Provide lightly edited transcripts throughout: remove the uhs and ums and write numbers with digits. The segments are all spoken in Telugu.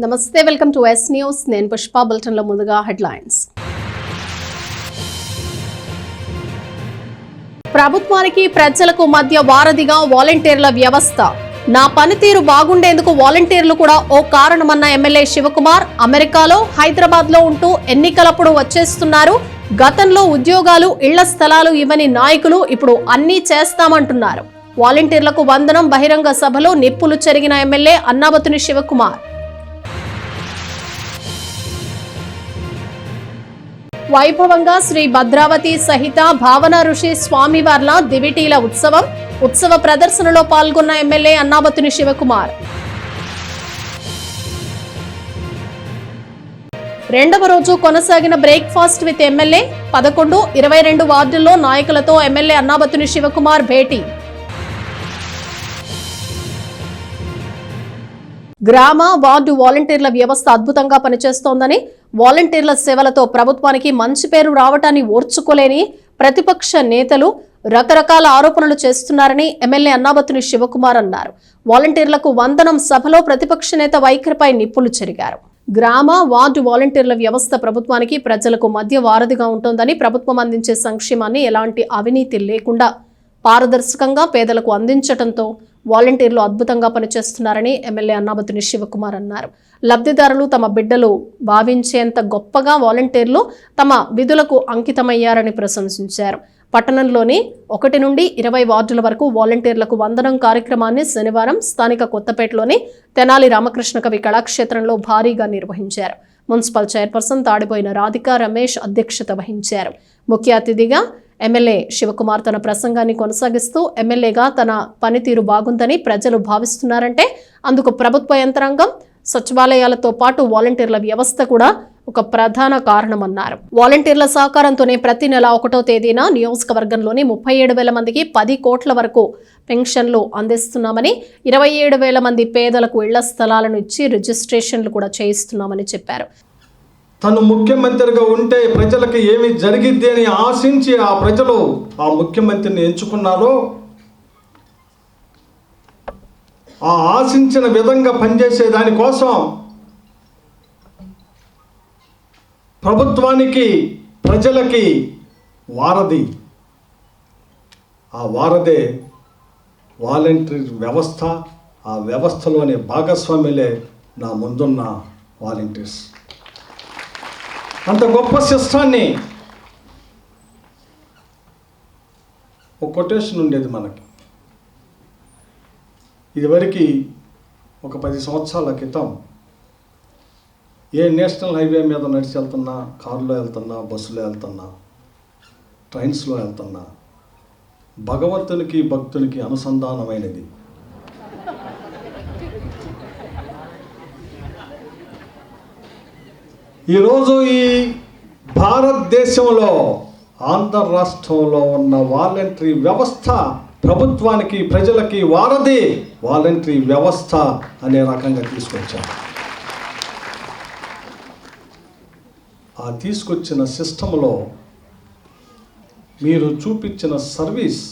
నమస్తే, వెల్కమ్ టు ఎస్ న్యూస్. నేను పుష్ప. బులెటిన్లో ముందుగా హెడ్లైన్స్. ప్రభుత్వానికి ప్రజలకు మధ్య వారధిగా వాలంటీర్ల వ్యవస్థ. నా పనితీరు బాగుండేందుకు వాలంటీర్లు కూడా ఓ కారణమన్న ఎమ్మెల్యే శివకుమార్. అమెరికాలో, హైదరాబాద్లో ఉంటూ ఎన్నికలప్పుడు వచ్చేస్తున్నారు. గతంలో ఉద్యోగాలు, ఇళ్ల స్థలాలు ఇవ్వని నాయకులు ఇప్పుడు అన్నీ చేస్తామంటున్నారు. వాలంటీర్లకు వందనం. బహిరంగ సభలో నిప్పులు చెరిగిన ఎమ్మెల్యే అన్నాబతుని శివకుమార్. వైభవంగా శ్రీ భద్రావతి సహిత భావన ఋషి స్వామివార్ల దివిటీల ఉత్సవ ప్రదర్శనలో పాల్గొన్న ఎమ్మెల్యే అన్నాబతుని శివకుమార్. రెండవ రోజు కొనసాగిన బ్రేక్ఫాస్ట్ విత్ ఎమ్మెల్యే. 11, 22 వార్డుల్లో నాయకులతో ఎమ్మెల్యే అన్నాబతుని శివకుమార్ భేటీ. గ్రామ, వార్డు వాలంటీర్ల వ్యవస్థ అద్భుతంగా పనిచేస్తోందని, వాలంటీర్ల సేవలతో ప్రభుత్వానికి మంచి పేరు రావటాన్ని ఓర్చుకోలేని ప్రతిపక్ష నేతలు రకరకాల ఆరోపణలు చేస్తున్నారని ఎమ్మెల్యే అన్నాబతుని శివకుమార్ అన్నారు. వాలంటీర్లకు వందనం సభలో ప్రతిపక్ష నేత వైఖరిపై నిప్పులు చెరిగారు. గ్రామ, వార్డు వాలంటీర్ల వ్యవస్థ ప్రభుత్వానికి, ప్రజలకు మధ్య వారధిగా ఉంటోందని, ప్రభుత్వం అందించే సంక్షేమాన్ని ఎలాంటి అవినీతి లేకుండా పారదర్శకంగా పేదలకు అందించడంతో వాలంటీర్లు అద్భుతంగా పనిచేస్తున్నారని ఎమ్మెల్యే అన్నాబతుని శివకుమార్ అన్నారు. లబ్ధిదారులు తమ బిడ్డలు భావించేంత గొప్పగా వాలంటీర్లు తమ విధులకు అంకితమయ్యారని ప్రశంసించారు. పట్టణంలోని 1 నుండి 20 వార్డుల వరకు వాలంటీర్లకు వందనం కార్యక్రమాన్ని శనివారం స్థానిక కొత్తపేటలోని తెనాలి రామకృష్ణ కవి కళాక్షేత్రంలో భారీగా నిర్వహించారు. మున్సిపల్ చైర్పర్సన్ తాడిపోయిన రాధికా రమేష్ అధ్యక్షత వహించారు. ముఖ్య అతిథిగా ఎమ్మెల్యే శివకుమార్ తన ప్రసంగాన్ని కొనసాగిస్తూ, ఎమ్మెల్యేగా తన పనితీరు బాగుందని ప్రజలు భావిస్తున్నారంటే అందుకు ప్రభుత్వ యంత్రాంగం, సచివాలయాలతో పాటు వాలంటీర్ల వ్యవస్థ కూడా ఒక ప్రధాన కారణమన్నారు. వాలంటీర్ల సహకారంతోనే ప్రతి నెల 1వ తేదీన నియోజకవర్గంలోని 37,000 మందికి 10 కోట్ల వరకు పెన్షన్లు అందిస్తున్నామని, 27,000 మంది పేదలకు ఇళ్ల స్థలాలను ఇచ్చి రిజిస్ట్రేషన్లు కూడా చేయిస్తున్నామని చెప్పారు. తను ముఖ్యమంత్రిగా ఉంటే ప్రజలకు ఏమి జరిగిద్ది అని ఆశించి ఆ ప్రజలు ఆ ముఖ్యమంత్రిని ఎంచుకున్నారో, ఆ ఆశించిన విధంగా పనిచేసే దానికోసం ప్రభుత్వానికి, ప్రజలకి వారధి. ఆ వారధే వాలంటీర్ వ్యవస్థ. ఆ వ్యవస్థలోని భాగస్వాములే నా ముందున్న వాలంటీర్స్. అంత గొప్ప సిస్టాన్ని, ఒక కొటేషన్ ఉండేది మనకి. ఇదివరకు ఒక 10 సంవత్సరాల క్రితం ఏ నేషనల్ హైవే మీద నడిచి వెళ్తున్నా, కారులో వెళ్తున్నా, బస్సులో వెళ్తున్నా, ట్రైన్స్లో వెళ్తున్నా, భగవంతునికి భక్తునికి అనుసంధానమైనది ఈరోజు ఈ భారతదేశంలో, ఆంధ్ర రాష్ట్రంలో ఉన్న వాలంటరీ వ్యవస్థ ప్రభుత్వానికి, ప్రజలకి వారధి వాలంటరీ వ్యవస్థ అనే రకంగా తీసుకొచ్చారు. ఆ తీసుకొచ్చిన సిస్టంలో మీరు చూపించిన సర్వీస్,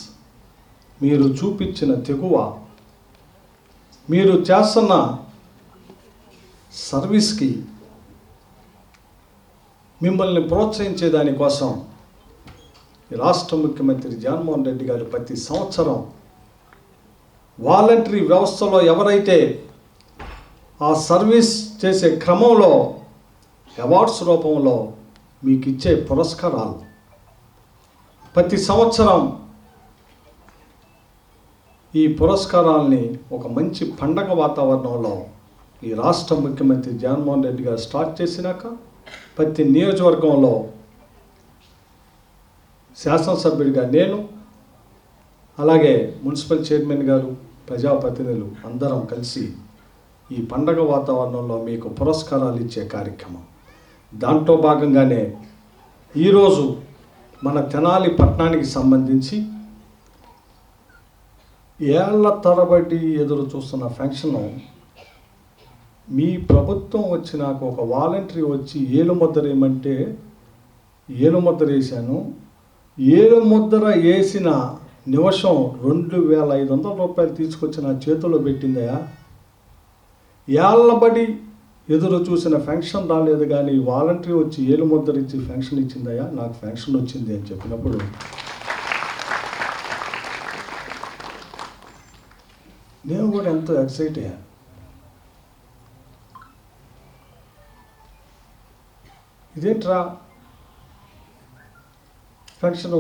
మీరు చూపించిన తెగువ, మీరు చేస్తున్న సర్వీస్కి మిమ్మల్ని ప్రోత్సహించే దానికోసం ఈ రాష్ట్ర ముఖ్యమంత్రి జగన్మోహన్ రెడ్డి గారు ప్రతి సంవత్సరం వాలంటరీ వ్యవస్థలో ఎవరైతే ఆ సర్వీస్ చేసే క్రమంలో అవార్డ్స్ రూపంలో మీకు ఇచ్చే పురస్కారాలు, ప్రతి సంవత్సరం ఈ పురస్కారాల్ని ఒక మంచి పండగ వాతావరణంలో ఈ రాష్ట్ర ముఖ్యమంత్రి జగన్మోహన్ రెడ్డి గారు స్టార్ట్ చేసినాక ప్రతి నియోజకవర్గంలో శాసనసభ్యుడిగా నేను, అలాగే మున్సిపల్ చైర్మన్ గారు, ప్రజాప్రతినిధులు అందరం కలిసి ఈ పండగ వాతావరణంలో మీకు పురస్కారాలు ఇచ్చే కార్యక్రమం. దాంట్లో భాగంగానే ఈరోజు మన తెనాలి పట్టణానికి సంబంధించి ఏళ్ల తరబడి ఎదురు చూస్తున్న ఫంక్షను మీ ప్రభుత్వం వచ్చినాక ఒక వాలంటరీ వచ్చి ఏలుముద్ర వేయమంటే ఏలుముద్ర వేశాను. ఏలుముద్ర వేసిన నిమిషం 2,500 రూపాయలు తీసుకొచ్చి నా చేతిలో పెట్టిందయా. ఏళ్ళబడి ఎదురు చూసిన ఫెన్షన్ రాలేదు, కానీ వాలంటరీ వచ్చి ఏలు ముద్దరిచ్చి ఫెన్షన్ ఇచ్చిందయ్యా, నాకు ఫెన్షన్ వచ్చింది అని చెప్పినప్పుడు నేను కూడా ఎంతో ఎక్సైట్ అయ్యాను. ఇదేంట్రా ఫెన్షను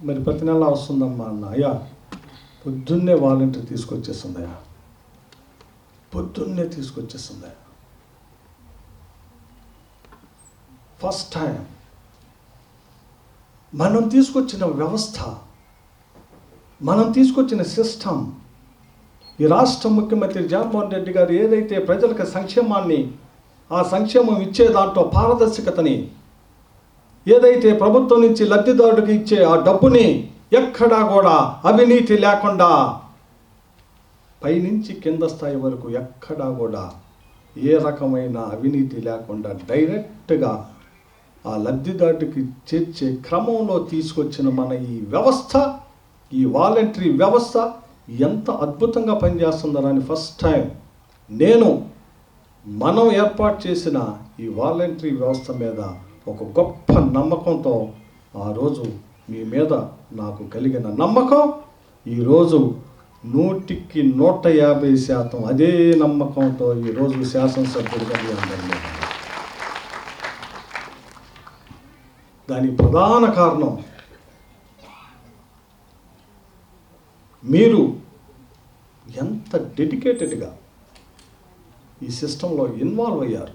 మరి ప్రతి నెల వస్తుందమ్మా అన్న. అయ్యా పొద్దున్నే వాలంటరీ తీసుకొచ్చేస్తుందయ్యా, పొద్దున్నే తీసుకొచ్చేస్తుందయ్యా. ఫస్ట్ టైం మనం తీసుకొచ్చిన వ్యవస్థ, మనం తీసుకొచ్చిన సిస్టమ్, ఈ రాష్ట్ర ముఖ్యమంత్రి జగన్మోహన్ రెడ్డి గారు ఏదైతే ప్రజలకు సంక్షేమాన్ని, ఆ సంక్షేమం ఇచ్చే దాంట్లో పారదర్శకతని, ఏదైతే ప్రభుత్వం నుంచి లబ్ధిదారుడికి ఇచ్చే ఆ డబ్బుని ఎక్కడా కూడా అవినీతి లేకుండా పైనుంచి కింద స్థాయి వరకు ఎక్కడా కూడా ఏ రకమైన అవినీతి లేకుండా డైరెక్ట్గా ఆ లబ్ధిదారుడికి చేర్చే క్రమంలో తీసుకొచ్చిన మన ఈ వ్యవస్థ, ఈ వాలంటరీ వ్యవస్థ ఎంత అద్భుతంగా పనిచేస్తుందని ఫస్ట్ టైం మనం ఏర్పాటు చేసిన ఈ వాలంటరీ వ్యవస్థ మీద ఒక గొప్ప నమ్మకంతో ఆ రోజు మీ మీద నాకు కలిగిన నమ్మకం ఈరోజు 100% అదే నమ్మకంతో ఈరోజు శాసనసభ్యుడిగా అందరినీ. దానికి ప్రధాన కారణం మీరు ఎంత డెడికేటెడ్గా ఈ సిస్టంలో ఇన్వాల్వ్ అయ్యారు.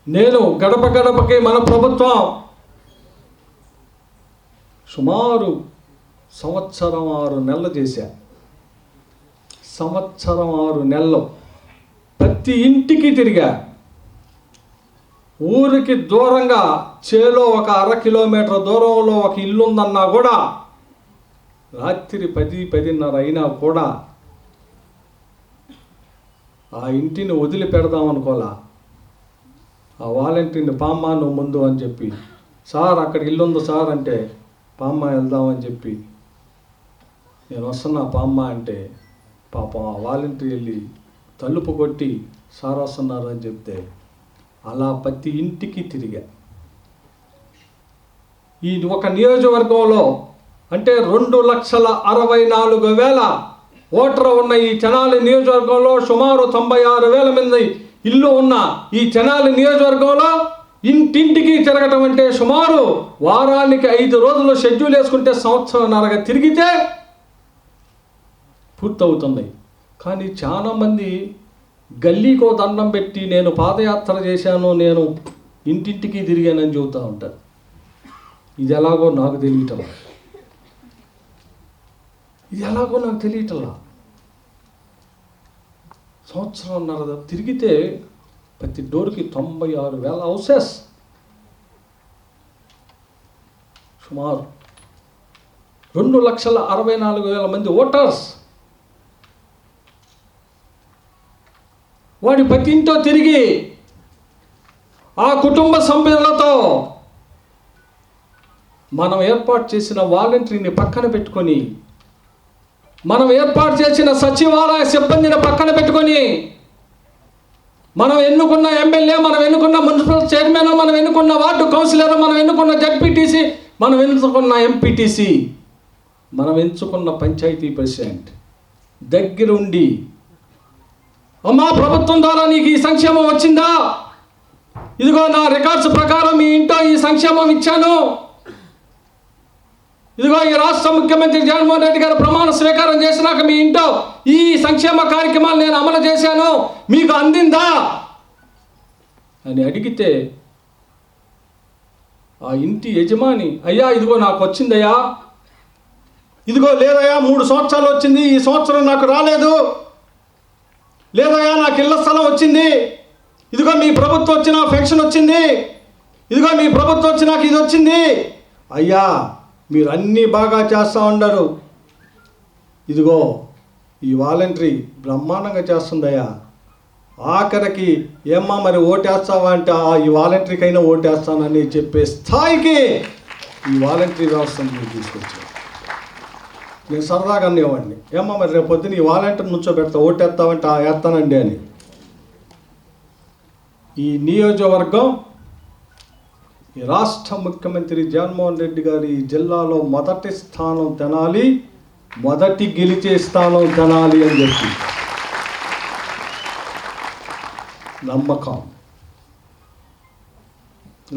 నేను గడప గడపకి మన ప్రభుత్వం సుమారు 1 సంవత్సరం 6 నెలలు చేశా. 1 సంవత్సరం 6 నెలలు ప్రతి ఇంటికి తిరిగా. ఊరికి దూరంగా చేలో ఒక 1/2 కిలోమీటర్ దూరంలో ఒక ఇల్లు ఉందన్నా కూడా రాత్రి 10-10:30 అయినా కూడా ఆ ఇంటిని వదిలి పెడదాం అనుకోలా. ఆ వాలంటీర్ని పామ్మా నువ్వు ముందు అని చెప్పి, సార్ అక్కడ ఇల్లు ఉందో సార్ అంటే పామ్మ వెళ్దామని చెప్పి నేను వస్తున్నా పామ్మ అంటే పాపం ఆ వాలంటీర్ వెళ్ళి తలుపు కొట్టి సార్ వస్తున్నారు అని చెప్తే అలా ప్రతి ఇంటికి తిరిగా. ఈ ఒక నియోజకవర్గంలో అంటే 2,64,000 ఓటరు ఉన్న ఈ తెనాలి నియోజకవర్గంలో సుమారు 96,000 మంది ఇల్లు ఉన్న ఈ తెనాలి నియోజకవర్గంలో ఇంటింటికి తిరగటం అంటే సుమారు వారానికి 5 రోజులు షెడ్యూల్ వేసుకుంటే 1.5 సంవత్సరం తిరిగితే పూర్తవుతుంది. కానీ చాలామంది గల్లీకో దండం పెట్టి నేను పాదయాత్ర చేశాను, నేను ఇంటింటికి తిరిగానని చెబుతూ ఉంటారు. ఇది ఎలాగో నాకు తెలియటం, సంవత్సరంన్నర తిరిగితే ప్రతి డోర్కి 96,000 హౌసెస్, సుమారు 2,64,000 మంది ఓటర్స్. వాడి ప్రతి ఇంట్లో తిరిగి ఆ కుటుంబ సభ్యులతో మనం ఏర్పాటు చేసిన వాలంటరీని పక్కన పెట్టుకొని, మనం ఏర్పాటు చేసిన సచివాలయ సిబ్బందిని పక్కన పెట్టుకొని, మనం ఎన్నుకున్న ఎమ్మెల్యే, మనం ఎన్నుకున్న మున్సిపల్ చైర్మన్, మనం ఎన్నుకున్న వార్డు కౌన్సిలర్, మనం ఎన్నుకున్న జడ్పీటీసీ, మనం ఎన్నుకున్న ఎంపీటీసీ, మనం ఎంచుకున్న పంచాయతీ ప్రెసిడెంట్ దగ్గరుండి, అమ్మా ప్రభుత్వం ద్వారా నీకు ఈ సంక్షేమం వచ్చిందా, ఇదిగో నా రికార్డ్స్ ప్రకారం మీ ఇంట్లో ఈ సంక్షేమం ఇచ్చాను, ఇదిగో ఈ రాష్ట్ర ముఖ్యమంత్రి జగన్మోహన్ రెడ్డి గారు ప్రమాణ స్వీకారం చేసినాక మీ ఇంట్లో ఈ సంక్షేమ కార్యక్రమాలు నేను అమలు చేశాను, మీకు అందిందా అని అడిగితే ఆ ఇంటి యజమాని, అయ్యా ఇదిగో నాకు వచ్చిందయ్యా, ఇదిగో లేదయ్యా 3 సంవత్సరాలు వచ్చింది, ఈ సంవత్సరం నాకు రాలేదు, లేదయ్యా నాకు ఇళ్ల స్థలం వచ్చింది, ఇదిగో మీ ప్రభుత్వం వచ్చి నాకు పెన్షన్ వచ్చింది, ఇదిగో మీ ప్రభుత్వం వచ్చి నాకు ఇది వచ్చింది. అయ్యా మీరు అన్నీ బాగా చేస్తూ ఉండరు, ఇదిగో ఈ వాలంటరీ బ్రహ్మాండంగా చేస్తుందయ్యా, ఆఖరికి ఏమ్మా మరి ఓటేస్తావా అంటే ఈ వాలంటరీకైనా ఓటేస్తానని చెప్పే స్థాయికి ఈ వాలంటరీ వ్యవస్థను తీసుకొచ్చారు. నేను సరదాగా అనేవాడిని, ఏమో మరి రేపు పొద్దున ఈ వాలంటీర్ నుంచోబెడతా, ఓటేస్తావంటే వేస్తానండి అని. ఈ నియోజకవర్గం, ఈ రాష్ట్ర ముఖ్యమంత్రి జగన్మోహన్ రెడ్డి గారి ఈ జిల్లాలో మొదటి స్థానం తెనాలి, మొదటి గెలిచే స్థానం తెనాలి అని చెప్పి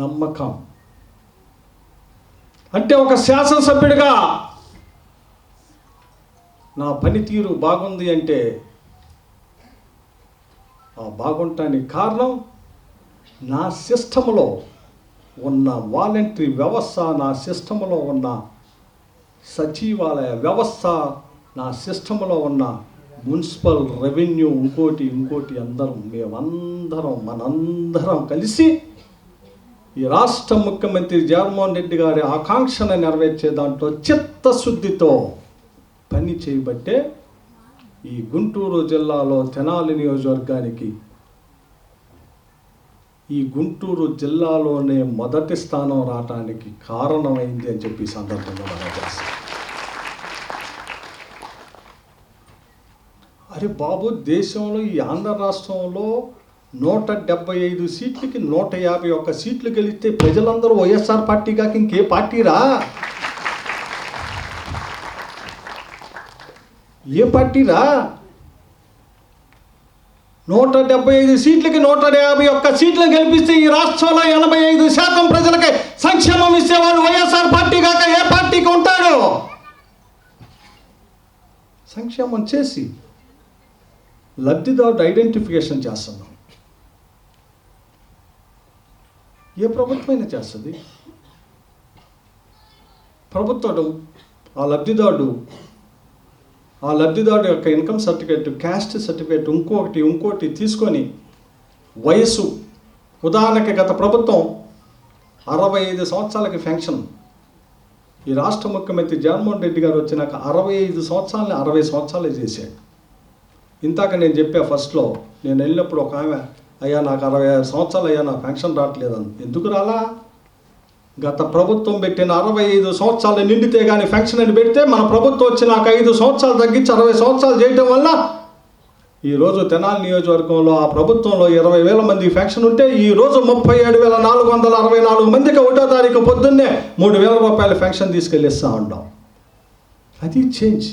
నమ్మకం అంటే ఒక శాసనసభ్యుడిగా నా పనితీరు బాగుంది అంటే ఆ బాగుంటానికి కారణం నా సిస్టంలో ఉన్న వాలంటరీ వ్యవస్థ, నా సిస్టంలో ఉన్న సచివాలయ వ్యవస్థ, నా సిస్టంలో ఉన్న మున్సిపల్ రెవెన్యూ, ఇంకోటి మనందరం కలిసి ఈ రాష్ట్ర ముఖ్యమంత్రి జగన్మోహన్ రెడ్డి గారి ఆకాంక్షను నెరవేర్చే దాంట్లో చిత్తశుద్ధితో పని చేయబట్టే ఈ గుంటూరు జిల్లాలో తెనాలి నియోజకవర్గానికి, ఈ గుంటూరు జిల్లాలోనే మొదటి స్థానం రావటానికి కారణమైంది అని చెప్పి సందర్భంగా మనం చేస్తాం. అరే బాబు, దేశంలో ఈ ఆంధ్ర రాష్ట్రంలో 175 సీట్లకి 151 సీట్లు గెలిస్తే ప్రజలందరూ వైఎస్ఆర్ పార్టీ కాక ఇంకే పార్టీరా? ఏ పార్టీరా? 175 సీట్లకి 151 సీట్లు గెలిపిస్తే ఈ రాష్ట్రంలో 85% ప్రజలకి సంక్షేమం ఇచ్చేవాళ్ళు వైఎస్ఆర్ పార్టీ కాక ఏ పార్టీకి ఉంటాడు? సంక్షేమం చేసి లబ్ధిదారుడు ఐడెంటిఫికేషన్ చేస్తున్నాం. ఏ ప్రభుత్వమైనా చేస్తుంది. ప్రభుత్వం ఆ లబ్ధిదారుడు యొక్క ఇన్కమ్ సర్టిఫికేట్, క్యాస్ట్ సర్టిఫికేట్, ఇంకోటి తీసుకొని వయసు, ఉదాహరణకి గత ప్రభుత్వం 65 సంవత్సరాలకి పెన్షన్, ఈ రాష్ట్ర ముఖ్యమంత్రి జగన్మోహన్ రెడ్డి గారు వచ్చినాక 65 సంవత్సరాలని 60 సంవత్సరాలే చేశాడు. ఇంతాక నేను చెప్పా ఫస్ట్లో, నేను వెళ్ళినప్పుడు ఒక ఆమె, అయ్యా నాకు 65 సంవత్సరాలు అయ్యా, నా పెన్షన్ రావట్లేదని. ఎందుకు రాలా? గత ప్రభుత్వం పెట్టిన 65 సంవత్సరాలు నిండితే కానీ పెన్షన్ అని పెడితే, మన ప్రభుత్వం వచ్చి నాకు 5 సంవత్సరాలు తగ్గించి 60 సంవత్సరాలు చేయటం వల్ల ఈరోజు తెనాలి నియోజకవర్గంలో ఆ ప్రభుత్వంలో 20,000 మందికి పెన్షన్ ఉంటే ఈరోజు 37,464 మందికి 1వ తారీఖు పొద్దున్నే 3,000 రూపాయల పెన్షన్ తీసుకెళ్ళిస్తూ ఉంటాం. అది చేంజ్.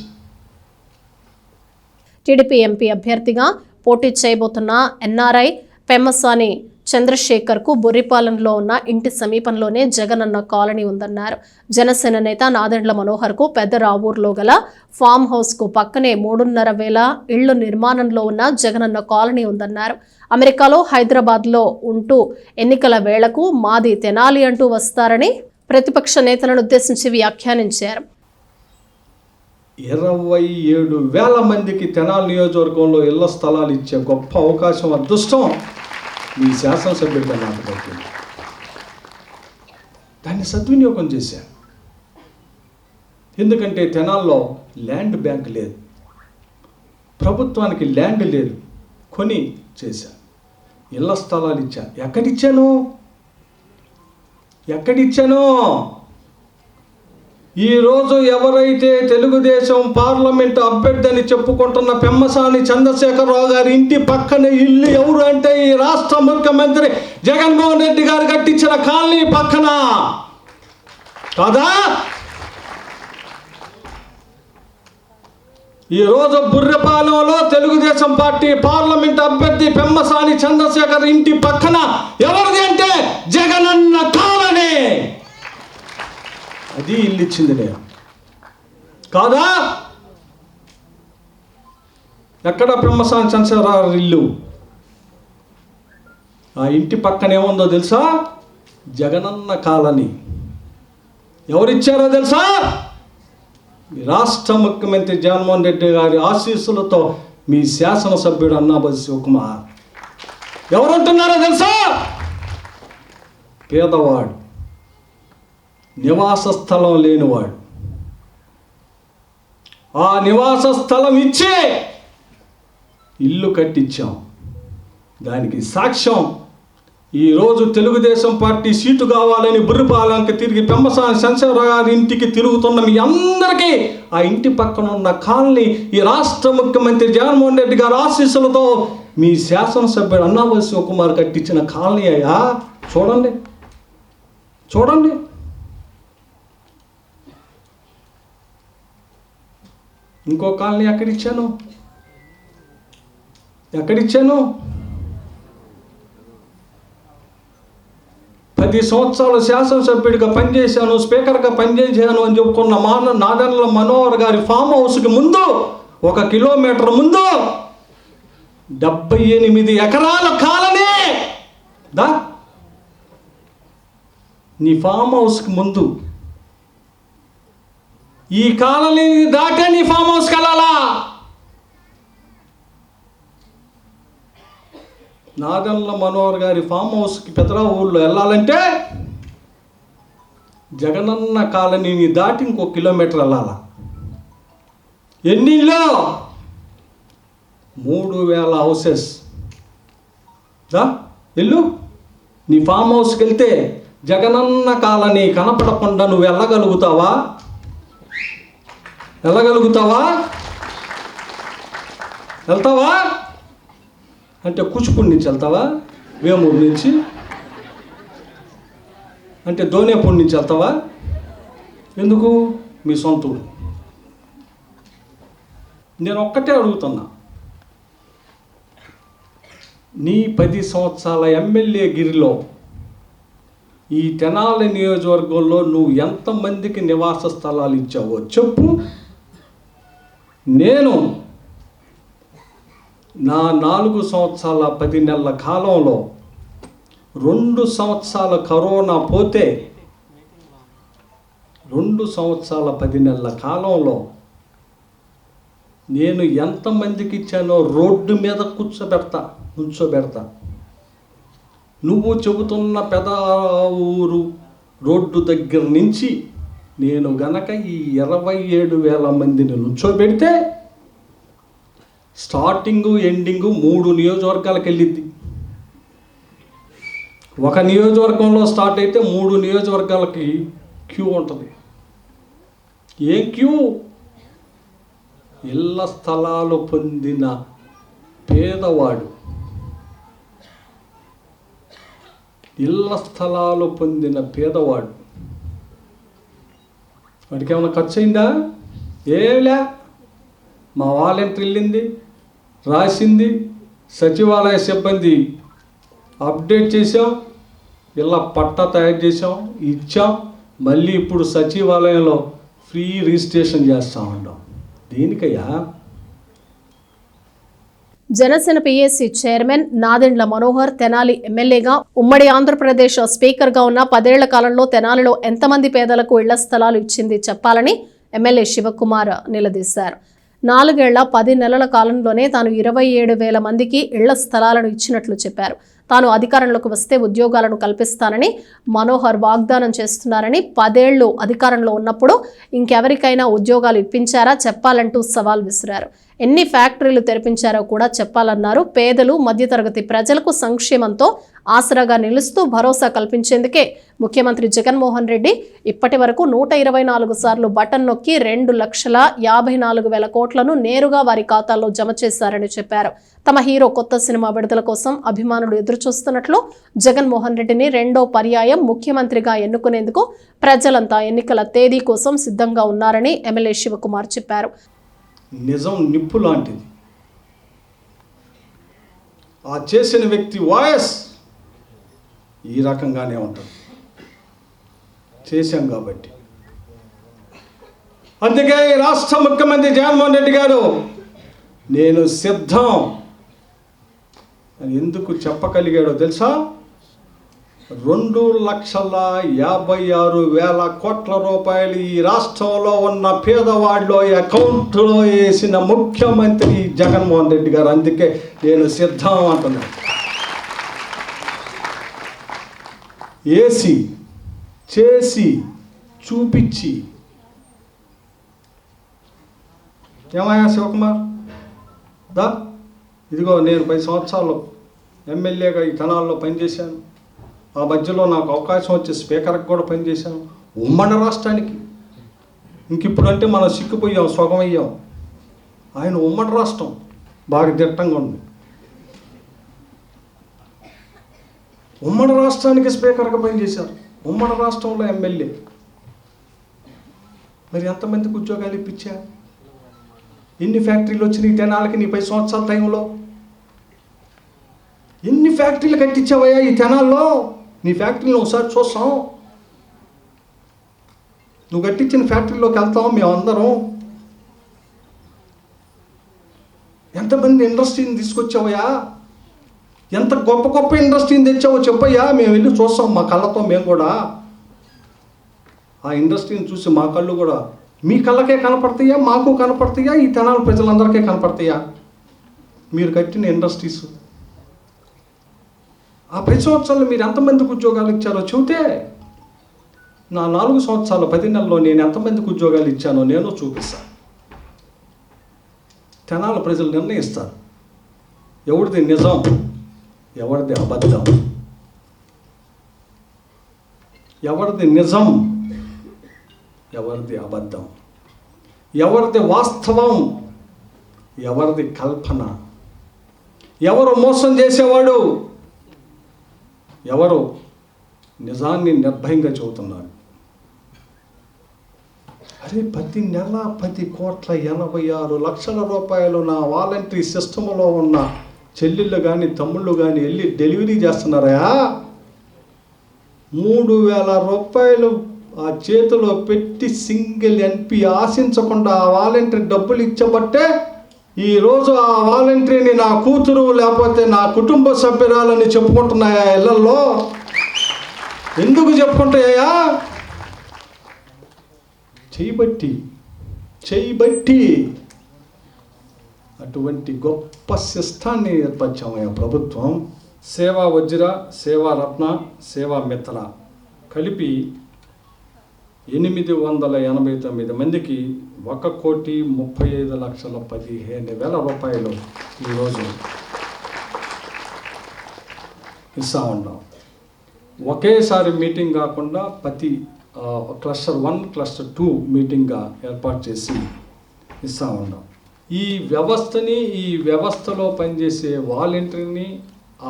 టీడీపీ ఎంపీ అభ్యర్థిగా పోటీ చేయబోతున్న ఎన్ఆర్ఐ పెమ్మసాని చంద్రశేఖర్కు బొర్రిపాలెంలో ఉన్న ఇంటి సమీపంలోనే జగనన్న కాలనీ ఉందన్నారు. జనసేన నేత నాదెండ్ల మనోహర్కు పెద్ద రావూరులో గల ఫామ్ హౌస్కు పక్కనే 3,500 ఇళ్లు నిర్మాణంలో ఉన్న జగనన్న కాలనీ ఉందన్నారు. అమెరికాలో హైదరాబాద్లో ఉంటూ ఎన్నికల వేళకు మాది తెనాలి అంటూ వస్తారని ప్రతిపక్ష నేతలను ఉద్దేశించి వ్యాఖ్యానించారు. 27,000 మందికి తెనాలి నియోజకవర్గంలో ఇళ్ల స్థలాలు ఇచ్చే గొప్ప అవకాశం, అదృష్టం ఈ శాసనసభ్యుడిగా నాకు దక్కింది. దాన్ని సద్వినియోగం చేశాను. ఎందుకంటే తెనాల్లో ల్యాండ్ బ్యాంక్ లేదు, ప్రభుత్వానికి ల్యాండ్ లేదు, కొని చేశాను. ఇళ్ల స్థలాలు ఇచ్చాను. ఎక్కడిచ్చాను? ఈరోజు ఎవరైతే తెలుగుదేశం పార్లమెంటు అభ్యర్థి అని చెప్పుకుంటున్న పెమ్మసాని చంద్రశేఖరరావు గారి ఇంటి పక్కన ఇల్లు ఎవరు అంటే ఈ రాష్ట్ర ముఖ్యమంత్రి జగన్మోహన్ రెడ్డి గారు కట్టించిన కాలనీ పక్కన కాదా? ఈరోజు బుర్రపాలెంలో తెలుగుదేశం పార్టీ పార్లమెంట్ అభ్యర్థి పెమ్మసాని చంద్రశేఖర్ ఇంటి పక్కన ఎవరిది అంటే జగనన్న కాలనీ. అది ఇల్లు ఇచ్చింది నేను కాదా? ఎక్కడ పెమ్మసాని చంద్రశేఖర్ ఇల్లు? ఆ ఇంటి పక్కన ఏముందో తెలుసా? జగనన్న కాలనీ. ఎవరిచ్చారో తెలుసా? రాష్ట్ర ముఖ్యమంత్రి జగన్మోహన్ రెడ్డి గారి ఆశీస్సులతో మీ శాసనసభ్యుడు అన్నాబతి శివకుమార్. ఎవరుంటున్నారో తెలుసా? పేదవాడు, నివాస స్థలం లేనివాడు. ఆ నివాస స్థలం ఇచ్చే ఇల్లు కట్టించాం. దానికి సాక్ష్యం ఈరోజు తెలుగుదేశం పార్టీ సీటు కావాలని బుర్రిపాలెంకి తిరిగి పెమ్మసాని శంకరరావు గారి ఇంటికి తిరుగుతున్న మీ అందరికీ ఆ ఇంటి పక్కన ఉన్న కాలనీ ఈ రాష్ట్ర ముఖ్యమంత్రి జగన్మోహన్ రెడ్డి గారి ఆశీస్సులతో మీ శాసనసభ్యుడు అన్నావతి శివకుమార్ కట్టించిన కాలనీ అయ్యా. చూడండి చూడండి. ఇంకో కాలనీ ఎక్కడిచ్చాను 10 సంవత్సరాలు శాసనసభ్యుడిగా పనిచేశాను, స్పీకర్గా పనిచేశాను అని చెప్పుకున్న నాదెండ్ల మనోహర్ గారి ఫామ్ హౌస్కి ముందు 1 కిలోమీటర్ ముందు 78 ఎకరాల కాలనీ నీ ఫామ్ హౌస్కి ముందు. ఈ కాలనీని దాటే నీ ఫామ్ హౌస్కి వెళ్ళాలా? నాదెండ్ల మనోహర్ గారి ఫామ్ హౌస్కి పెదరావూరులో వెళ్ళాలంటే జగనన్న కాలనీని దాటి ఇంకో కిలోమీటర్ వెళ్ళాలా? ఎన్నిళ్ళు? 3000 హౌసెస్. వెళ్ళు. నీ ఫామ్ హౌస్కి వెళ్తే జగనన్న కాలనీ కనపడకుండా నువ్వు వెళ్ళగలుగుతావా? వెళ్తావా? అంటే కూచిపూడి నుంచి వెళ్తావా? వేమూరు నుంచి అంటే దోనేపూడి నుంచి వెళ్తావా? ఎందుకు? మీ సొంతూరు. నేను ఒక్కటే అడుగుతున్నా, నీ 10 సంవత్సరాల ఎమ్మెల్యే గిరిలో ఈ తెనాలి నియోజకవర్గంలో నువ్వు ఎంతమందికి నివాస స్థలాలు ఇచ్చావో చెప్పు. నేను నా 4 సంవత్సరాల 10 నెలల కాలంలో 2 సంవత్సరాల కరోనా పోతే 2 సంవత్సరాల 10 నెలల కాలంలో నేను ఎంతమందికి ఇచ్చానో రోడ్డు మీద కూర్చోబెడతా. నువ్వు చెబుతున్న పెదరావూరు రోడ్డు దగ్గర నుంచి నేను గనక ఈ 27,000 మందిని నుంచోబెడితే స్టార్టింగు ఎండింగు 3 నియోజకవర్గాలకు వెళ్ళిద్ది. ఒక నియోజకవర్గంలో స్టార్ట్ అయితే 3 నియోజకవర్గాలకి క్యూ ఉంటుంది. A Q? ఇళ్ల స్థలాలు పొందిన పేదవాడు, వాడికి ఏమైనా ఖర్చు అయిందా? ఏలే. మా వాలంటీర్ వెళ్ళింది, రాసింది, సచివాలయ సిబ్బంది అప్డేట్ చేసాం, ఇలా పట్టా తయారు చేసాం, ఇచ్చాం. మళ్ళీ ఇప్పుడు సచివాలయంలో ఫ్రీ రిజిస్ట్రేషన్ చేస్తూ ఉంటాం. దేనికయ్యా? జనసేన పిఎస్సి చైర్మన్ నాదెండ్ల మనోహర్ తెనాలి ఎమ్మెల్యేగా, ఉమ్మడి ఆంధ్రప్రదేశ్ స్పీకర్గా ఉన్న 10 ఏళ్ల కాలంలో తెనాలిలో ఎంతమంది పేదలకు ఇళ్ల స్థలాలు ఇచ్చింది చెప్పాలని ఎమ్మెల్యే శివకుమార్ నిలదీశారు. 4 ఏళ్ల 10 నెలల కాలంలోనే తాను 27,000 మందికి ఇళ్ల స్థలాలను ఇచ్చినట్లు చెప్పారు. తాను అధికారంలోకి వస్తే ఉద్యోగాలను కల్పిస్తానని మనోహర్ వాగ్దానం చేస్తున్నారని, 10 ఏళ్లు అధికారంలో ఉన్నప్పుడు ఇంకెవరికైనా ఉద్యోగాలు ఇప్పించారా చెప్పాలంటూ సవాల్ విసిరారు. ఎన్ని ఫ్యాక్టరీలు తెరిపించారో కూడా చెప్పాలన్నారు. పేదలు, మధ్యతరగతి ప్రజలకు సంక్షేమంతో ఆసరాగా నిలుస్తూ భరోసా కల్పించేందుకే ముఖ్యమంత్రి జగన్మోహన్ రెడ్డి ఇప్పటి వరకు 124 సార్లు బటన్ నొక్కి 2,54,000 కోట్లను నేరుగా వారి ఖాతాల్లో జమ చేశారని చెప్పారు. తమ హీరో కొత్త సినిమా విడుదల కోసం అభిమానులు ఎదురుచూస్తున్నట్లు, జగన్మోహన్ రెడ్డిని 2వ పర్యాయం ముఖ్యమంత్రిగా ఎన్నుకునేందుకు ప్రజలంతా ఎన్నికల తేదీ కోసం సిద్ధంగా ఉన్నారని ఎమ్మెల్యే శివకుమార్ చెప్పారు. నిజం నిప్పు లాంటిది. ఆ చేసిన వ్యక్తి వాయిస్ ఈ రకంగానే ఉంటుంది. చేశాం కాబట్టి. అందుకే రాష్ట్ర ముఖ్యమంత్రి జగన్మోహన్ రెడ్డి గారు నేను సిద్ధం అని ఎందుకు చెప్పగలిగాడో తెలుసా? 2,56,000 కోట్ల రూపాయలు ఈ రాష్ట్రంలో ఉన్న పేదవాళ్ళ అకౌంట్లో వేసిన ముఖ్యమంత్రి జగన్మోహన్ రెడ్డి గారు. అందుకే నేను సిద్ధం అంటున్నాను. వేసి చేసి చూపించి. ఏమయ్యా శివకుమార్, ఇదిగో నేను 10 సంవత్సరాలు ఎమ్మెల్యేగా ఈ తెనాల్లో పనిచేశాను, ఆ మధ్యలో నాకు అవకాశం వచ్చి స్పీకర్కి కూడా పనిచేశాను ఉమ్మడి రాష్ట్రానికి. ఇంక ఇప్పుడంటే మనం సిక్కిపోయాం, స్వగమయ్యాం. ఆయన ఉమ్మడి రాష్ట్రం బాగా దిట్టంగా ఉంది. ఉమ్మడి రాష్ట్రానికి స్పీకర్గా పనిచేశారు, ఉమ్మడి రాష్ట్రంలో ఎమ్మెల్యే. మరి ఎంతమందికి ఉద్యోగాలు ఇప్పించా? ఎన్ని ఫ్యాక్టరీలు వచ్చినాయి తెనాలకి నీ 10 సంవత్సరాల టైంలో? ఎన్ని ఫ్యాక్టరీలు కట్టించావయ్యా ఈ తెనాల్లో? నీ ఫ్యాక్టరీని ఒకసారి చూస్తాం. నువ్వు కట్టించిన ఫ్యాక్టరీలోకి వెళ్తాం మేమందరం. ఎంతమంది ఇండస్ట్రీని తీసుకొచ్చావయ్యా? ఎంత గొప్ప గొప్ప ఇండస్ట్రీని తెచ్చావో చెప్పయ్యా, మేము వెళ్ళి చూస్తాం మా కళ్ళతో. మేము కూడా ఆ ఇండస్ట్రీని చూసి మా కళ్ళు కూడా మీ కళ్ళకే కనపడతాయా, మాకు కనపడతాయా, ఈ తెనాలి ప్రజలందరికీ కనపడతాయా మీరు కట్టిన ఇండస్ట్రీస్? ఆ 10 సంవత్సరాలు మీరు ఎంతమందికి ఉద్యోగాలు ఇచ్చారో చెబితే నా 4 సంవత్సరాల 10 నెలల్లో నేను ఎంతమందికి ఉద్యోగాలు ఇచ్చానో నేను చూపిస్తాను. తెనాలి ప్రజలు నిర్ణయిస్తారు ఎవరిది నిజం, ఎవరిది అబద్ధం, ఎవరిది నిజం, ఎవరిది అబద్ధం, ఎవరిది వాస్తవం, ఎవరిది కల్పన, ఎవరు మోసం చేసేవాడు, ఎవరు నిజాన్ని నిర్భయంగా చెబుతున్నారు. అరే ప్రతి నెల 10,86,00,00,000 రూపాయలు నా వాలంటరీ సిస్టంలో ఉన్న చెల్లెళ్ళు కానీ తమ్ముళ్ళు కానీ వెళ్ళి డెలివరీ చేస్తున్నారా? 3,000 రూపాయలు ఆ చేతిలో పెట్టి సింగిల్ ఎన్పి ఆశించకుండా ఆ వాలంటరీ డబ్బులు ఇచ్చబట్టే ఈరోజు ఆ వాలంటరీని నా కూతురు లేకపోతే నా కుటుంబ సభ్యురాలని చెప్పుకుంటున్నాయా ఇళ్లలో? ఎందుకు చెప్పుకుంటాయా? చేయబట్టి అటువంటి గొప్ప సిస్టాన్ని ఏర్పరిచామయ్యా ప్రభుత్వం. సేవా వజ్ర, సేవా రత్న, సేవా మిత్ర కలిపి 889 మందికి 1,35,15,000 రూపాయలు ఈరోజు ఇస్తా ఉన్నాం. ఒకేసారి మీటింగ్ కాకుండా ప్రతి క్లస్టర్ 1, క్లస్టర్ 2 మీటింగ్గా ఏర్పాటు చేసి ఇస్తా ఉన్నాం. ఈ వ్యవస్థని, ఈ వ్యవస్థలో పనిచేసే వాలంటీర్ని,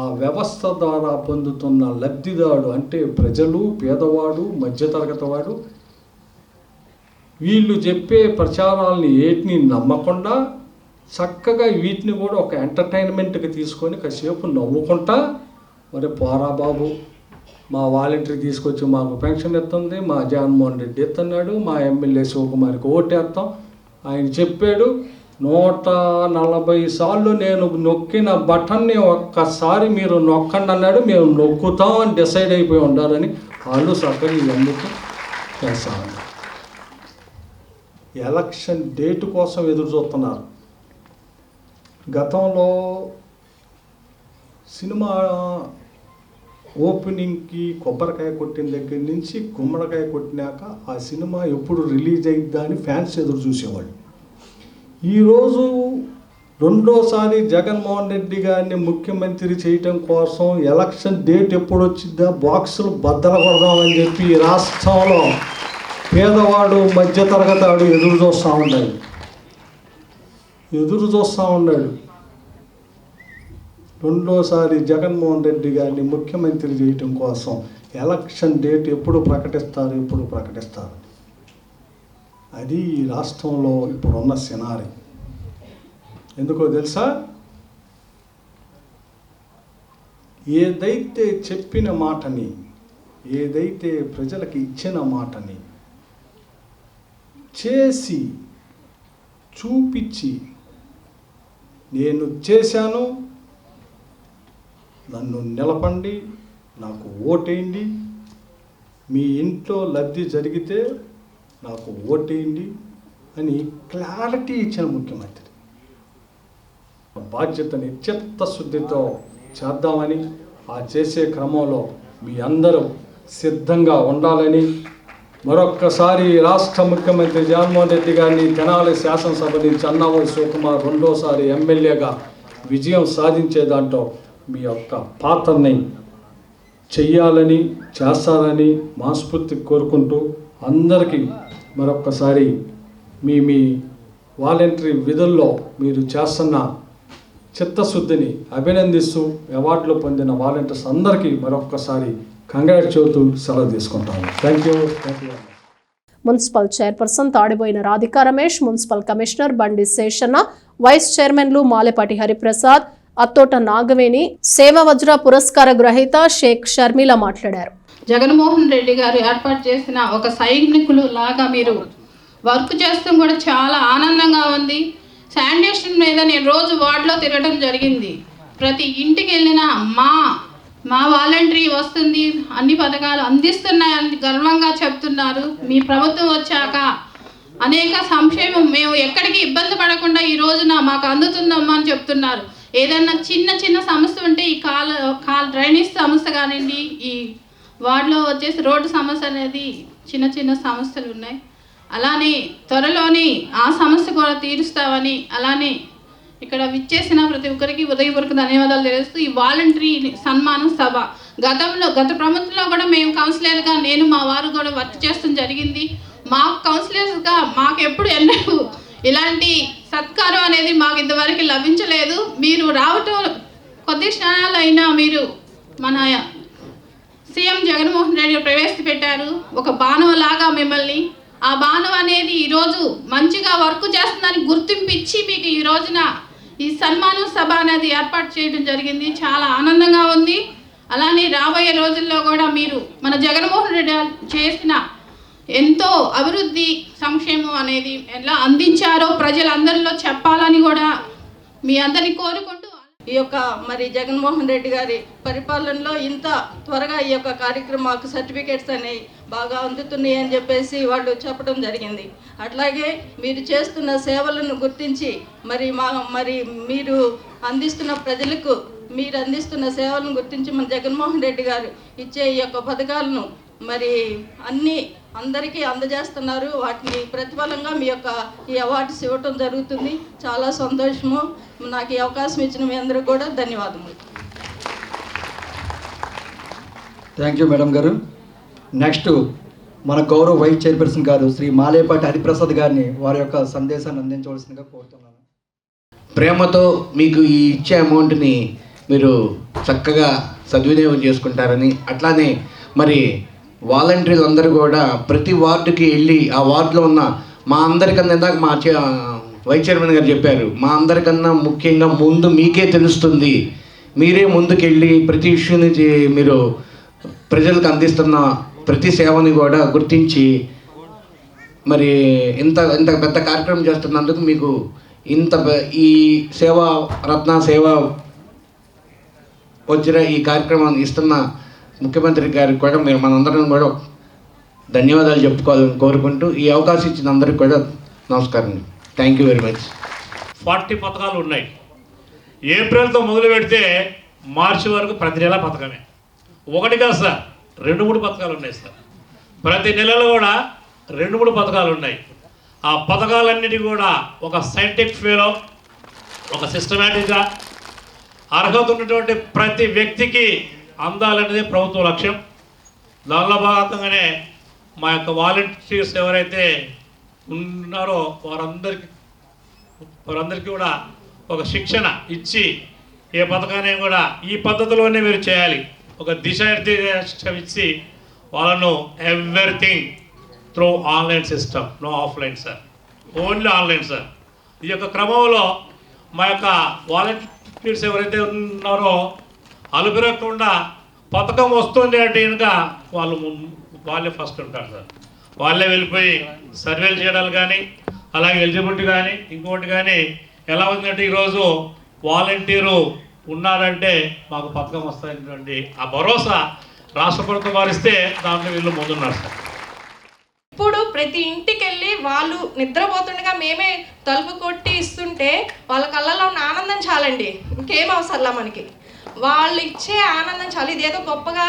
ఆ వ్యవస్థ ద్వారా పొందుతున్న లబ్ధిదారుడు అంటే ప్రజలు, పేదవాడు, మధ్యతరగతి వాడు, వీళ్ళు చెప్పే ప్రచారాలని ఏటిని నమ్మకుండా చక్కగా వీటిని కూడా ఒక ఎంటర్టైన్మెంట్కి తీసుకొని కాసేపు నవ్వుకుంటా, మరి పోరా బాబు మా వాలంటరీ తీసుకొచ్చి మాకు పెన్షన్ ఎత్తుంది, మా జగన్మోహన్ రెడ్డి ఎత్తున్నాడు, మా ఎమ్మెల్యే శివకుమార్కి ఓటేస్తాం, ఆయన చెప్పాడు 140 సార్లు నేను నొక్కిన బటన్ని ఒక్కసారి మీరు నొక్కండి అన్నాడు, మేము నొక్కుతాం అని డిసైడ్ అయిపోయి ఉండాలని వాళ్ళు చక్కగా ఎందుకు చేస్తామన్నారు. ఎలక్షన్ డేట్ కోసం ఎదురు చూస్తున్నారు. గతంలో సినిమా ఓపెనింగ్కి కొబ్బరికాయ కొట్టిన దగ్గర నుంచి గుమ్మడికాయ కొట్టినాక ఆ సినిమా ఎప్పుడు రిలీజ్ అయిద్దా అని ఫ్యాన్స్ ఎదురు చూసేవాళ్ళు. ఈరోజు రెండోసారి జగన్మోహన్ రెడ్డి గారిని ముఖ్యమంత్రి చేయటం కోసం ఎలక్షన్ డేట్ ఎప్పుడు వచ్చిద్దా, బాక్సులు బద్దలు కొడదామని చెప్పి ఈ రాష్ట్రంలో పేదవాడు, మధ్యతరగతి వాడు ఎదురు చూస్తూ ఉన్నాడు. రెండోసారి జగన్మోహన్ రెడ్డి గారిని ముఖ్యమంత్రి చేయటం కోసం ఎలక్షన్ డేట్ ఎప్పుడు ప్రకటిస్తారు. అది ఈ రాష్ట్రంలో ఇప్పుడున్న సినారీ. ఎందుకో తెలుసా? ఏదైతే చెప్పిన మాటని, ఏదైతే ప్రజలకి ఇచ్చిన మాటని చేసి చూపించి నేను చేశాను, నన్ను నిలపండి, నాకు ఓటేయండి, మీ ఇంట్లో లబ్ధి జరిగితే నాకు ఓటేయండి అని క్లారిటీ ఇచ్చిన ముఖ్యమంత్రి. బాధ్యతని చిత్తశుద్ధితో చేద్దామని, ఆ చేసే క్రమంలో మీ అందరూ సిద్ధంగా ఉండాలని మరొక్కసారి రాష్ట్ర ముఖ్యమంత్రి జగన్మోహన్ రెడ్డి గారిని, తెనాలి శాసనసభ నుంచి అన్నావతి శివకుమార్ రెండోసారి ఎమ్మెల్యేగా విజయం సాధించే దాంట్లో మీ యొక్క పాత్రని చెయ్యాలని చేస్తారని మనస్ఫూర్తి కోరుకుంటూ అందరికీ మరొక్కసారి మీ వాలంటరీ విధుల్లో మీరు చేస్తున్న చిత్తశుద్ధిని అభినందిస్తూ అవార్డులు పొందిన వాలంటీర్స్ అందరికీ మరొక్కసారి కంగ్రాట్స్ చెబుతూ సెలవు తీసుకుంటాను. Thank you. Municipal chairperson Tadiboina Radhika Ramesh, municipal commissioner Bandi Seshanna, vice చైర్మన్లు మాలెపాటి హరిప్రసాద్, అత్తోట నాగవేణి, సేవవజ్ర పురస్కార గ్రహీత షేక్ షర్మిల మాట్లాడారు. జగన్మోహన్ రెడ్డి గారు ఏర్పాటు చేసిన ఒక సైనికులు లాగా మీరు వర్క్ చేస్తూ కూడా చాలా ఆనందంగా ఉంది. శానిటేషన్ మీద నేను రోజు వార్డులో తిరగడం జరిగింది. ప్రతి ఇంటికి వెళ్ళినా మా వాలంటరీ వస్తుంది, అన్ని పథకాలు అందిస్తున్నాయని గర్వంగా చెప్తున్నారు. మీ ప్రభుత్వం వచ్చాక అనేక సంక్షేమం మేము ఎక్కడికి ఇబ్బంది పడకుండా ఈ రోజున మాకు అందుతుందమ్మా అని చెప్తున్నారు. ఏదన్నా చిన్న సమస్య ఉంటే ఈ డ్రైనేజ్ సమస్య కానివ్వండి, ఈ వార్డులో వచ్చేసి రోడ్డు సమస్య అనేది చిన్న సమస్యలు ఉన్నాయి. అలానే త్వరలోని ఆ సమస్య కూడా తీరుస్తామని, అలానే ఇక్కడ విచ్చేసిన ప్రతి ఒక్కరికి ఉదయపూర్వక ధన్యవాదాలు తెలుస్తూ ఈ వాలంటరీ సన్మాన సభ గత ప్రభుత్వంలో కూడా మేము కౌన్సిలర్గా నేను మా వారు కూడా వర్క్ చేస్తూ జరిగింది. మా కౌన్సిలర్స్గా మాకు ఎప్పుడు ఎన్నడూ ఇలాంటి సత్కారం అనేది మాకు ఇంతవరకు లభించలేదు. మీరు రావటం కొద్ది క్షణాలైనా మీరు మన సీఎం జగన్మోహన్ రెడ్డి ప్రవేశపెట్టారు ఒక బాణంలాగా మిమ్మల్ని. ఆ బాణం అనేది ఈరోజు మంచిగా వర్క్ చేస్తుందని గుర్తింపు ఇచ్చి మీకు ఈ రోజున ఈ సన్మాన సభ అనేది ఏర్పాటు చేయడం జరిగింది. చాలా ఆనందంగా ఉంది. అలానే రాబోయే రోజుల్లో కూడా మీరు మన జగన్మోహన్ రెడ్డి చేసిన ఎంతో అభివృద్ధి సంక్షేమం అనేది ఎలా అందించారో ప్రజలందరిలో చెప్పాలని కూడా మీ అందరినీ కోరుకుంటూ ఈ యొక్క మరి జగన్మోహన్ రెడ్డి గారి పరిపాలనలో ఇంత త్వరగా ఈ యొక్క కార్యక్రమాలకు సర్టిఫికేట్స్ అనేవి బాగా అందుతున్నాయి అని చెప్పేసి వాళ్ళు చెప్పడం జరిగింది. అట్లాగే మీరు చేస్తున్న సేవలను గుర్తించి మరి మీరు అందిస్తున్న ప్రజలకు మీరు అందిస్తున్న సేవలను గుర్తించి మన జగన్మోహన్ రెడ్డి గారు ఇచ్చే ఈ యొక్క పథకాలను మరి అందరికీ అందజేస్తున్నారు. వాటిని ప్రతిఫలంగా మీ యొక్క ఈ అవార్డ్స్ ఇవ్వటం జరుగుతుంది. చాలా సంతోషము. నాకు ఈ అవకాశం ఇచ్చిన మీ అందరూ కూడా ధన్యవాదములు. థ్యాంక్ యూ మేడం గారు. నెక్స్ట్ మన గౌరవ వైస్ చైర్పర్సన్ గారు శ్రీ మాలేపాటి హరిప్రసాద్ గారిని వారి యొక్క సందేశాన్ని అందించవలసిందిగా కోరుతున్నాను. ప్రేమతో మీకు ఈ ఇచ్చే అమౌంట్ని మీరు చక్కగా సద్వినియోగం చేసుకుంటారని, అట్లానే మరి వాలంటీర్లు అందరూ కూడా ప్రతి వార్డుకి వెళ్ళి ఆ వార్డులో ఉన్న మా అందరికన్నా ఇందాక మా వైస్ చైర్మన్ గారు చెప్పారు, మా అందరికన్నా ముఖ్యంగా ముందు మీకే తెలుస్తుంది, మీరే ముందుకెళ్ళి ప్రతి ఇష్యూని మీరు ప్రజలకు అందిస్తున్న ప్రతి సేవని కూడా గుర్తించి మరి ఇంత పెద్ద కార్యక్రమం చేస్తున్నందుకు మీకు ఈ సేవా రత్న సేవా వచ్చిన ఈ కార్యక్రమాన్ని ఇస్తున్న ముఖ్యమంత్రి గారికి కూడా మీరు మనందరం కూడా ధన్యవాదాలు చెప్పుకోవాలని కోరుకుంటూ ఈ అవకాశం ఇచ్చిన అందరికి కూడా నమస్కారం. Thank you very much. 40 పథకాలు ఉన్నాయి. ఏప్రిల్తో మొదలు పెడితే మార్చి వరకు ప్రతి నెల పథకమే. ఒకటి కాదు సార్, 2-3 పథకాలు ఉన్నాయి సార్. ప్రతి నెలలో కూడా 2-3 పథకాలు ఉన్నాయి. ఆ పథకాలన్నిటి కూడా ఒక సైంటిఫిక్ వేలో ఒక సిస్టమేటిక్గా అర్హత ఉన్నటువంటి ప్రతి వ్యక్తికి అందాలనేది ప్రభుత్వ లక్ష్యం. దానిలో భాగంగానే మా యొక్క వాలంటీర్స్ ఎవరైతే ఉన్నారో వారందరికీ కూడా ఒక శిక్షణ ఇచ్చి ఏ పథకాన్ని కూడా ఈ పద్ధతిలోనే మీరు చేయాలి, ఒక దిశానిర్దేశం ఇచ్చి వాళ్ళను everything through online system, no offline sir, only online sir. ఈ యొక్క క్రమంలో మా యొక్క వాలంటీర్స్ ఎవరైతే ఉన్నారో అలుపెరగకుండా పథకం వస్తుంది అంటే కనుక వాళ్ళే ఫస్ట్ ఉంటారు సార్. వాళ్ళే వెళ్ళిపోయి సర్వేలు చేయడాలు కానీ, అలాగే ఎలిజిబిలిటీ కానీ, ఇంకోటి కానీ ఎలా ఉందంటే ఈరోజు వాలంటీరు ఉన్నారంటే మాకు పథకం వస్తాయనేటువంటి ఆ భరోసా రాష్ట్ర ప్రభుత్వం వారిస్తే దాంట్లో వీళ్ళు ముందున్నారు సార్. ఇప్పుడు ప్రతి ఇంటికి వెళ్ళి వాళ్ళు నిద్రపోతుండగా మేమే తలుపు కొట్టి ఇస్తుంటే వాళ్ళ కళ్ళలో ఉన్న ఆనందం చాలండి, ఇంకేం అవసరంలా మనకి. వాళ్ళు ఇచ్చే ఆనందం చాలు. ఇదేదో గొప్పగా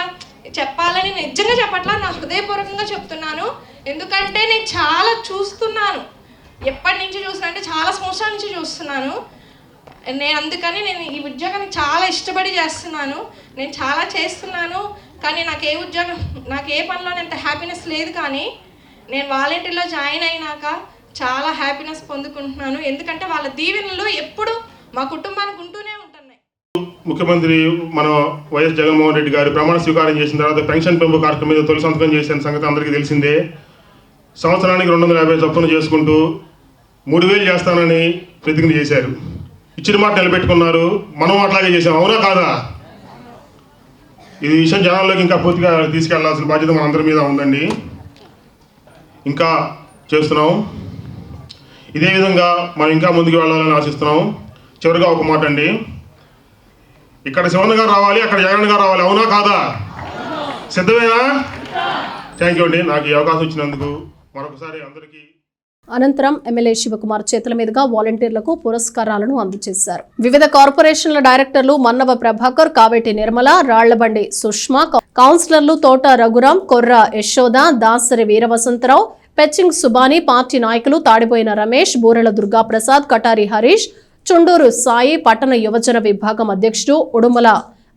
చెప్పాలని నిజంగా చెప్పట్లా, నా హృదయపూర్వకంగా చెప్తున్నాను. ఎందుకంటే నేను చాలా చూస్తున్నాను, ఎప్పటి నుంచి చూస్తున్నా అంటే చాలా సంవత్సరాల నుంచి చూస్తున్నాను. అందుకని నేను ఈ ఉద్యోగాన్ని చాలా ఇష్టపడి చేస్తున్నాను. నేను చాలా చేస్తున్నాను. కానీ నాకు ఏ పనిలోనే అంత హ్యాపీనెస్ లేదు. కానీ నేను వాలంటీర్లో జాయిన్ అయినాక చాలా హ్యాపీనెస్ పొందుకుంటున్నాను. ఎందుకంటే వాళ్ళ దీవెనలు ఎప్పుడు మా కుటుంబానికి ఉంటూనే ఉంటున్నాయి. ముఖ్యమంత్రి మన వైఎస్ జగన్మోహన్ రెడ్డి గారు ప్రమాణ స్వీకారం చేసిన తర్వాత పెన్షన్ పెంపు కార్యక్రమం మీద తొలి సంతకం చేసిన సంగతి అందరికీ తెలిసిందే. సంవత్సరానికి 250 చొప్పున చేసుకుంటూ 3000 చేస్తానని ప్రతిజ్ఞ చేశారు. ఇచ్చిన మాట నిలబెట్టుకున్నారు. మనం అట్లాగే చేసాం, అవునా కాదా? ఇది విషయం జనాల్లోకి ఇంకా పూర్తిగా తీసుకెళ్లాల్సిన బాధ్యత మన అందరి మీద ఉందండి. ఇంకా చేస్తున్నాం. ఇదే విధంగా మనం ఇంకా ముందుకు వెళ్ళాలని ఆశిస్తున్నాం. చివరిగా ఒక మాట అండి, ఇక్కడ శివన్ గారు రావాలి, అక్కడ జగన్ గారు రావాలి, అవునా కాదా? సిద్ధమేనా? థ్యాంక్ యూ అండి, నాకు ఈ అవకాశం ఇచ్చినందుకు మరొకసారి అందరికీ. అనంతరం ఎమ్మెల్యే శివకుమార్ చేతుల మీదుగా వాలంటీర్లకు పురస్కారాలను అందజేశారు. వివిధ కార్పొరేషన్ల డైరెక్టర్లు మన్నవ ప్రభాకర్, కావేటి నిర్మల, రాళ్లబండి సుష్మా, కౌన్సిలర్లు తోట రఘురాం, కొర్ర యశోద, దాసరి వీరవసంతరావు, పెచ్చింగ్ సుబాని, పార్టీ నాయకులు తాడిపోయిన రమేష్, బూరెల దుర్గాప్రసాద్, కటారి హరీష్, చుండూరు సాయి, పట్టణ యువజన విభాగం అధ్యక్షుడు ఉడుమల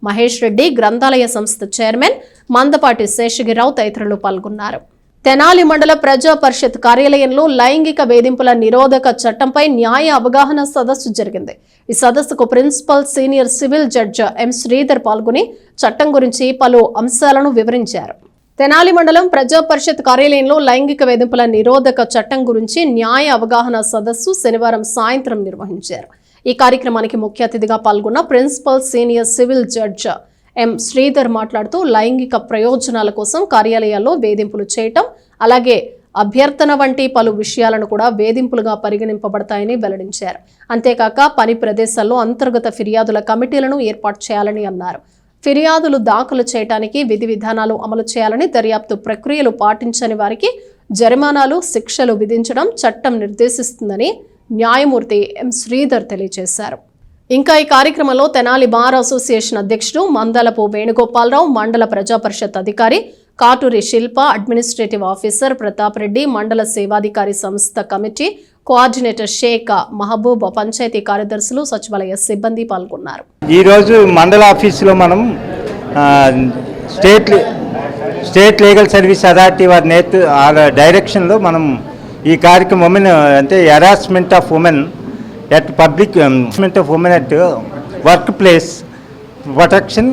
మహేష్ రెడ్డి, గ్రంథాలయ సంస్థ చైర్మన్ మందపాటి శేషగిరిరావు తదితరులు పాల్గొన్నారు. తెనాలి మండల ప్రజా పరిషత్ కార్యాలయంలో లైంగిక వేధింపుల నిరోధక చట్టంపై న్యాయ అవగాహన సదస్సు జరిగింది. ఈ సదస్సుకు principal senior civil judge M Sridhar పాల్గొని చట్టం గురించి పలు అంశాలను వివరించారు. తెనాలి మండలం ప్రజా పరిషత్ కార్యాలయంలో లైంగిక వేధింపుల నిరోధక చట్టం గురించి న్యాయ అవగాహన సదస్సు శనివారం సాయంత్రం నిర్వహించారు. ఈ కార్యక్రమానికి ముఖ్య అతిథిగా పాల్గొన్న principal senior civil judge M Sridhar మాట్లాడుతూ లైంగిక ప్రయోజనాల కోసం కార్యాలయాల్లో వేధింపులు చేయటం, అలాగే అభ్యర్థన వంటి పలు విషయాలను కూడా వేధింపులుగా పరిగణింపబడతాయని వెల్లడించారు. అంతేకాక పని ప్రదేశాల్లో అంతర్గత ఫిర్యాదుల కమిటీలను ఏర్పాటు చేయాలని అన్నారు. ఫిర్యాదులు దాఖలు చేయడానికి విధి విధానాలు అమలు చేయాలని, దర్యాప్తు ప్రక్రియలు పాటించని వారికి జరిమానాలు, శిక్షలు విధించడం చట్టం నిర్దేశిస్తుందని న్యాయమూర్తి ఎం శ్రీధర్ తెలియజేశారు. ఇంకా ఈ కార్యక్రమంలో తెనాలి బార్ అసోసియేషన్ అధ్యక్షుడు మందలపు వేణుగోపాలరావు, మండల ప్రజా పరిషత్ అధికారి కాటూరి శిల్ప, అడ్మినిస్ట్రేటివ్ ఆఫీసర్ ప్రతాప్ రెడ్డి, మండల సేవాధికారి సంస్థ కమిటీ కోఆర్డినేటర్ షేక్ మహబూబ్, పంచాయతీ కార్యదర్శులు, సచివాలయ సిబ్బంది పాల్గొన్నారు. ఈరోజు మండల ఆఫీసులో మనం స్టేట్ లీగల్ సర్వీస్ అథారిటీ వారి డైరెక్షన్లో మనం ఈ కార్యక్రమం ఉమెన్ అంటే harassment of women at public harassment of women at workplace protection